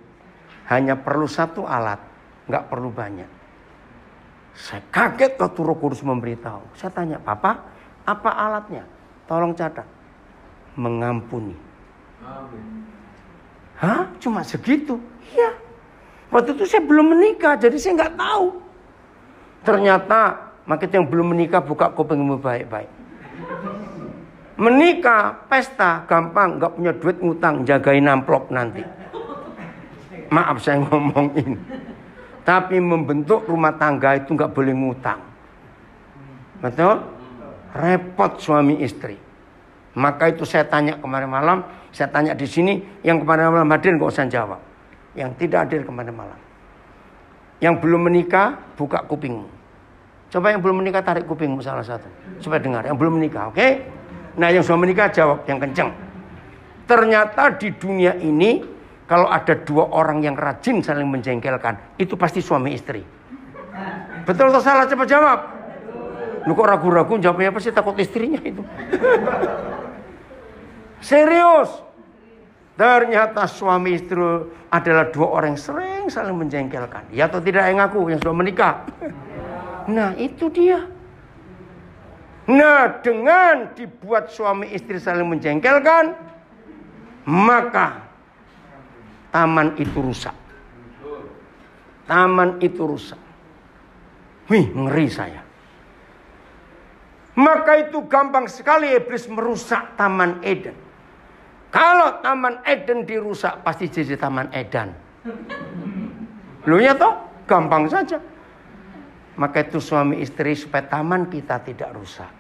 hanya perlu 1 alat, enggak perlu banyak. Saya kaget waktu Roh Kudus memberitahu. Saya tanya, Papa, apa alatnya? Tolong catat. Mengampuni. Hah? Cuma segitu? Iya. Waktu itu saya belum menikah, jadi saya nggak tahu. Ternyata, makin yang belum menikah buka kupingmu baik-baik. Menikah, pesta, gampang, nggak punya duit ngutang, jagain amplop nanti. Maaf saya ngomongin. Tapi membentuk rumah tangga itu nggak boleh ngutang. Betul? Repot suami istri. Maka itu saya tanya kemarin malam, saya tanya di sini, yang kemarin malam hadir nggak usah jawab. Yang tidak hadir kemarin malam. Yang belum menikah, buka kupingmu. Coba yang belum menikah tarik kupingmu salah satu. Supaya dengar, yang belum menikah, oke? Nah yang sudah menikah jawab yang kenceng. Ternyata di dunia ini, kalau ada 2 orang yang rajin saling menjengkelkan, itu pasti suami istri. Betul atau salah? Coba jawab. Lu kok ragu-ragu jawabnya, apa sih, takut istrinya itu. Serius. Ternyata suami istri adalah 2 orang yang sering saling menjengkelkan. Ya atau tidak yang ngaku, yang sudah menikah. Nah itu dia. Nah dengan dibuat suami istri saling menjengkelkan, maka taman itu rusak. Taman itu rusak. Wih, ngeri saya. Maka itu gampang sekali iblis merusak Taman Eden. Kalau Taman Eden dirusak, pasti jadi Taman Edan. Loh ya toh, gampang saja. Maka itu suami istri supaya taman kita tidak rusak.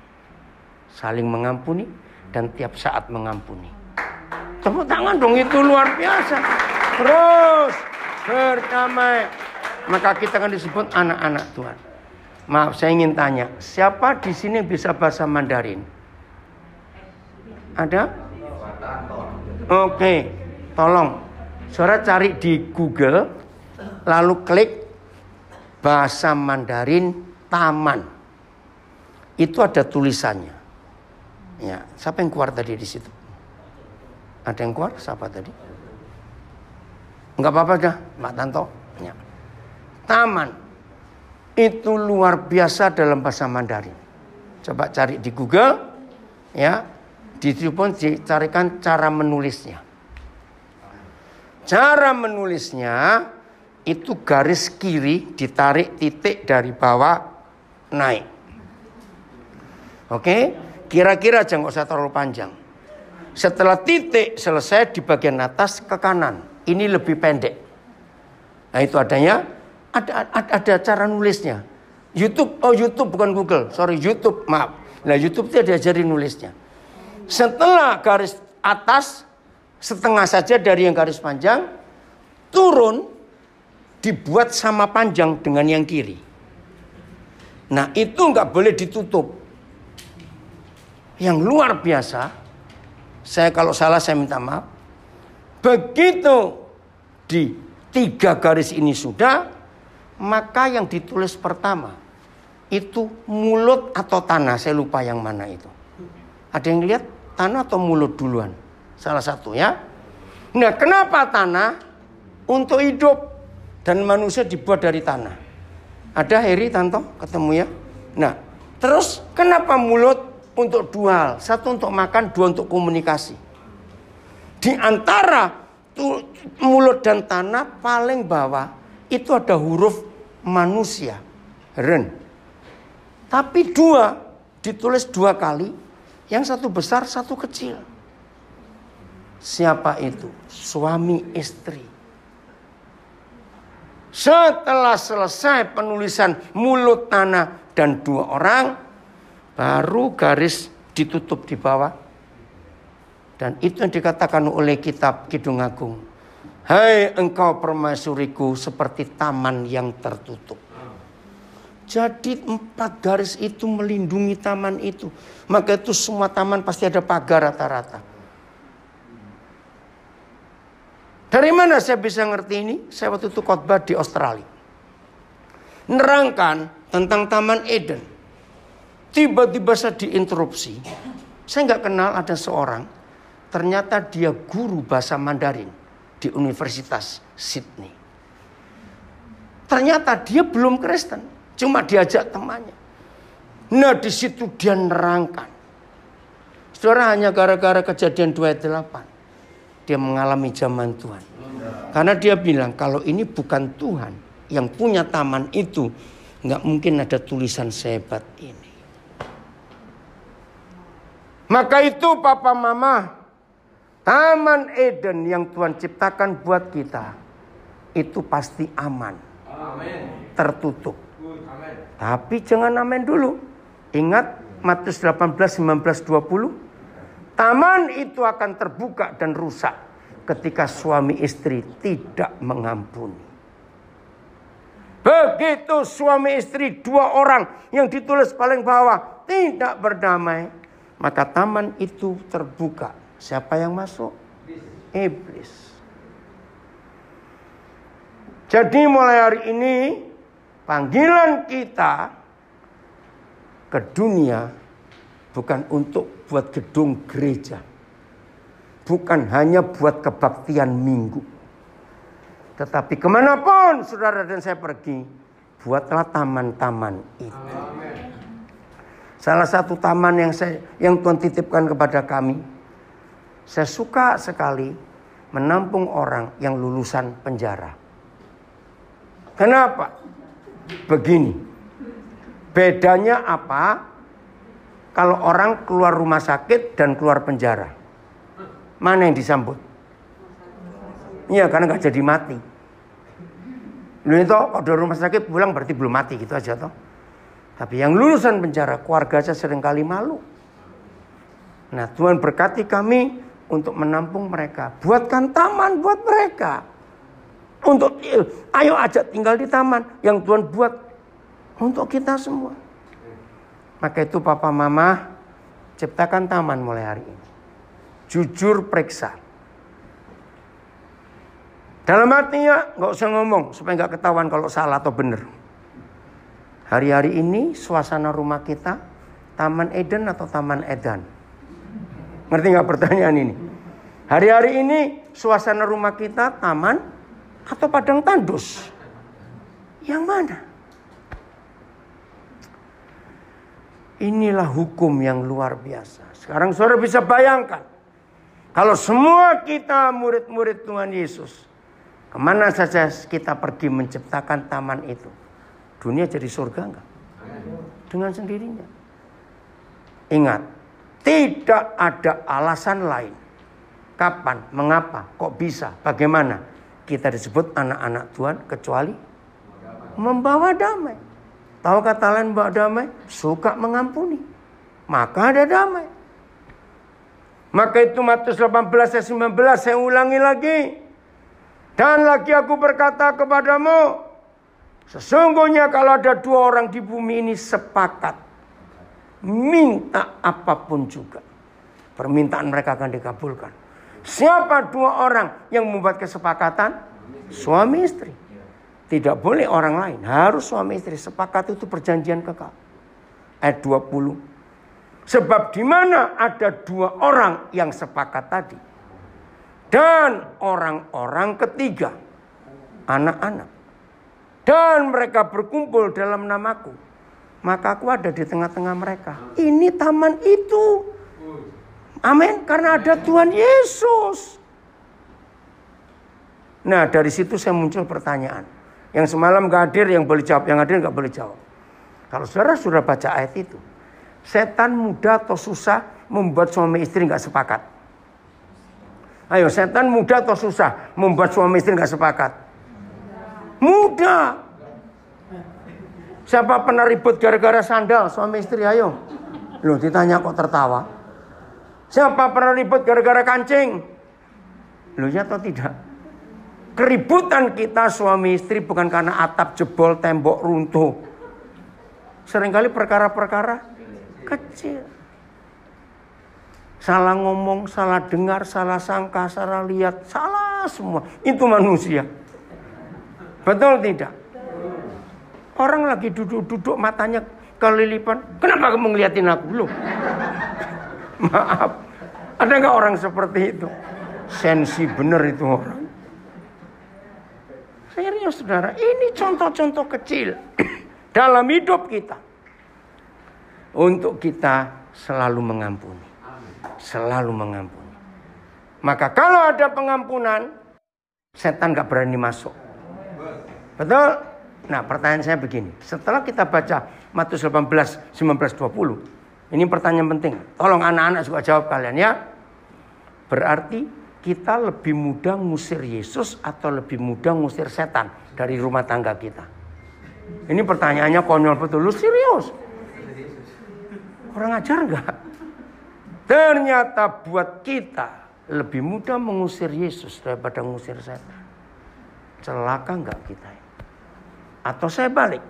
Saling mengampuni dan tiap saat mengampuni. Tepuk tangan dong, itu luar biasa. terus berdamai. Maka kita akan disebut anak-anak Tuhan. Maaf, saya ingin tanya, siapa di sini bisa bahasa Mandarin? Ada? Oke, tolong saudara cari di Google, lalu klik bahasa Mandarin taman. Itu ada tulisannya. Ya, siapa yang keluar tadi di situ? Ada yang keluar? Siapa tadi? Enggak apa-apa dah, Mbak Tanto. Ya. Taman itu luar biasa dalam bahasa Mandarin. Coba cari di Google, ya. Di situ pun dicarikan cara menulisnya. Cara menulisnya itu garis kiri ditarik titik dari bawah naik. Oke, kira-kira aja nggak usah terlalu panjang. Setelah titik selesai di bagian atas ke kanan. Ini lebih pendek. Nah itu adanya. Ada cara nulisnya. YouTube, YouTube bukan Google. Sorry, YouTube, maaf. Nah YouTube itu diajarin nulisnya. Setelah garis atas, setengah saja dari yang garis panjang, turun, dibuat sama panjang dengan yang kiri. Nah itu nggak boleh ditutup. Yang luar biasa, saya kalau salah saya minta maaf. Begitu di 3 garis ini sudah, maka yang ditulis pertama itu mulut atau tanah. Saya lupa yang mana itu. Ada yang lihat tanah atau mulut duluan? Salah satu ya. Nah kenapa tanah? Untuk hidup. Dan manusia dibuat dari tanah. Ada Heri, Tanto? Ketemu ya. Nah terus kenapa mulut? Untuk 2 hal. 1 untuk makan, 2 untuk komunikasi. Di antara mulut dan tanah paling bawah itu ada huruf manusia, ren. Tapi 2 ditulis 2 kali, yang 1 besar, 1 kecil. Siapa itu? Suami istri. Setelah selesai penulisan mulut, tanah, dan 2 orang, baru garis ditutup di bawah. Dan itu yang dikatakan oleh kitab Kidung Agung. Hai engkau permaisuriku seperti taman yang tertutup. Jadi 4 garis itu melindungi taman itu. Maka itu semua taman pasti ada pagar rata-rata. Dari mana saya bisa ngerti ini? Saya waktu itu khotbah di Australia. Nerangkan tentang Taman Eden. Tiba-tiba saya diinterupsi. Saya nggak kenal ada seorang. Ternyata dia guru bahasa Mandarin di Universitas Sydney. Ternyata dia belum Kristen, cuma diajak temannya. Nah di situ dia nerangkan. Saudara, hanya gara-gara kejadian 2:8 dia mengalami zaman Tuhan. Karena dia bilang kalau ini bukan Tuhan yang punya taman itu, nggak mungkin ada tulisan sehebat ini. Maka itu papa mama, Taman Eden yang Tuhan ciptakan buat kita itu pasti aman. Amen. Tertutup. Amen. Tapi jangan amen dulu. Ingat Matius 18, 19, 20. Taman itu akan terbuka dan rusak ketika suami istri tidak mengampuni. Begitu suami istri 2 orang yang ditulis paling bawah tidak berdamai, maka taman itu terbuka. Siapa yang masuk? Iblis. Jadi mulai hari ini panggilan kita ke dunia bukan untuk buat gedung gereja. Bukan hanya buat kebaktian minggu. Tetapi kemanapun saudara dan saya pergi, buatlah taman-taman itu. Amen. Salah satu taman yang Tuhan titipkan kepada kami, saya suka sekali menampung orang yang lulusan penjara. Kenapa? Begini. Bedanya apa? Kalau orang keluar rumah sakit dan keluar penjara, mana yang disambut? Iya, karena nggak jadi mati. Lu itu kalau dari rumah sakit pulang berarti belum mati gitu aja toh. Tapi yang lulusan penjara, keluarganya seringkali malu. Nah, Tuhan berkati kami untuk menampung mereka. Buatkan taman buat mereka. Ayo ajak tinggal di taman yang Tuhan buat untuk kita semua. Maka itu papa mama, ciptakan taman mulai hari ini. Jujur periksa. Dalam hatinya nggak usah ngomong supaya nggak ketahuan kalau salah atau benar. Hari-hari ini suasana rumah kita Taman Eden atau Taman Edan? Ngerti nggak pertanyaan ini? Hari-hari ini suasana rumah kita taman atau padang tandus? Yang mana? Inilah hukum yang luar biasa. Sekarang saudara bisa bayangkan. Kalau semua kita murid-murid Tuhan Yesus, kemana saja kita pergi menciptakan taman itu, dunia jadi surga enggak? Dengan sendirinya. Ingat, tidak ada alasan lain. Kapan, mengapa, kok bisa, bagaimana kita disebut anak-anak Tuhan kecuali membawa damai. Tahu kata lain membawa damai? Suka mengampuni. Maka ada damai. Maka itu Matius 18 ayat 19 saya ulangi lagi. Dan lagi aku berkata kepadamu, sesungguhnya kalau ada dua orang di bumi ini sepakat minta apapun juga, permintaan mereka akan dikabulkan. Siapa dua orang yang membuat kesepakatan? Suami istri. Tidak boleh orang lain, harus suami istri. Sepakat itu perjanjian kekal. Ayat 20. Sebab di mana ada dua orang yang sepakat tadi, dan orang-orang ketiga, anak-anak, dan mereka berkumpul dalam namaku, maka aku ada di tengah-tengah mereka. Ini taman itu. Amin. Karena ada Tuhan Yesus. Nah, dari situ saya muncul pertanyaan. Yang semalam gak hadir, yang boleh jawab. Yang hadir gak boleh jawab. Kalau saudara sudah baca ayat itu, setan mudah atau susah membuat suami istri gak sepakat? Ayo, setan mudah atau susah membuat suami istri gak sepakat? Mudah. Siapa pernah ribut gara-gara sandal suami istri? Ayo. Loh, ditanya kok tertawa. Siapa pernah ribut gara-gara kancing? Loh, ya atau tidak? Keributan kita suami istri bukan karena atap jebol, tembok runtuh. Seringkali perkara-perkara kecil. Salah ngomong, salah dengar, salah sangka, salah lihat, salah semua. Itu manusia. Betul tidak? Orang lagi duduk-duduk matanya kelilipan. Kenapa kamu ngeliatin aku? Loh. Maaf. Ada nggak orang seperti itu? Sensi bener itu orang. Serius saudara, ini contoh-contoh kecil dalam hidup kita. Untuk kita selalu mengampuni. Selalu mengampuni. Maka kalau ada pengampunan, setan gak berani masuk. Betul? Nah, pertanyaan saya begini. Setelah kita baca Matius 18, 19, 20. Ini pertanyaan penting. Tolong anak-anak juga jawab kalian ya. Berarti kita lebih mudah ngusir Yesus atau lebih mudah ngusir setan dari rumah tangga kita? Ini pertanyaannya konyol betul. Lu serius? Orang ajar enggak? Ternyata buat kita lebih mudah mengusir Yesus daripada mengusir setan. Celaka enggak kita? Atau saya balik.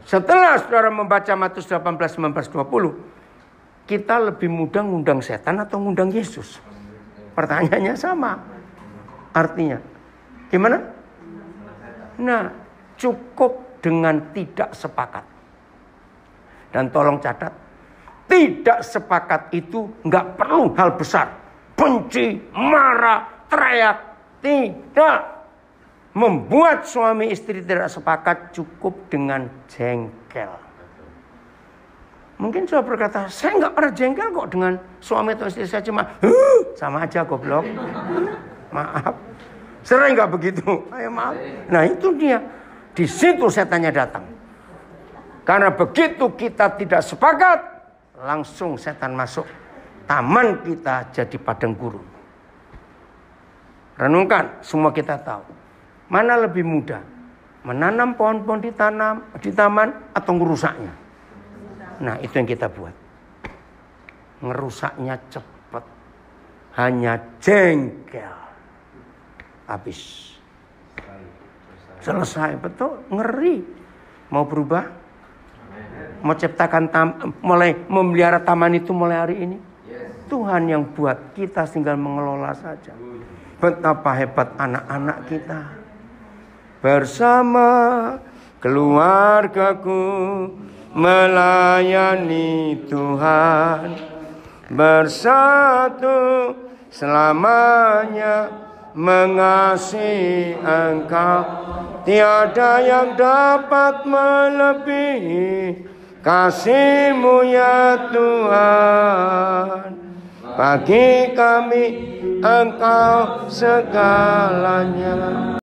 Setelah saudara membaca Matius 18, 19, 20, kita lebih mudah ngundang setan atau ngundang Yesus? Pertanyaannya sama. Artinya, gimana? Nah, cukup dengan tidak sepakat. Dan tolong catat, tidak sepakat itu nggak perlu hal besar. Benci, marah, teriak. Tidak. Membuat suami istri tidak sepakat cukup dengan jengkel. Mungkin saya berkata, saya nggak pernah jengkel kok dengan suami atau istri saya, cuma sama aja goblok. Maaf. Sering nggak begitu? Ayo maaf. Nah itu dia. Di situ setannya datang. Karena begitu kita tidak sepakat, langsung setan masuk. Taman kita jadi padang gurun. Renungkan, semua kita tahu. Mana lebih mudah? Menanam pohon-pohon di taman atau ngerusaknya? Nah itu yang kita buat. Ngerusaknya cepat. Hanya jengkel. Habis. Selesai, betul, ngeri. Mau berubah? Mau ciptakan mulai memelihara taman itu mulai hari ini? Tuhan yang buat, kita tinggal mengelola saja. Betapa hebat anak-anak kita. Bersama keluargaku melayani Tuhan. Bersatu selamanya mengasihi Engkau. Tiada yang dapat melebihi kasih-Mu ya Tuhan. Bagi kami Engkau segalanya.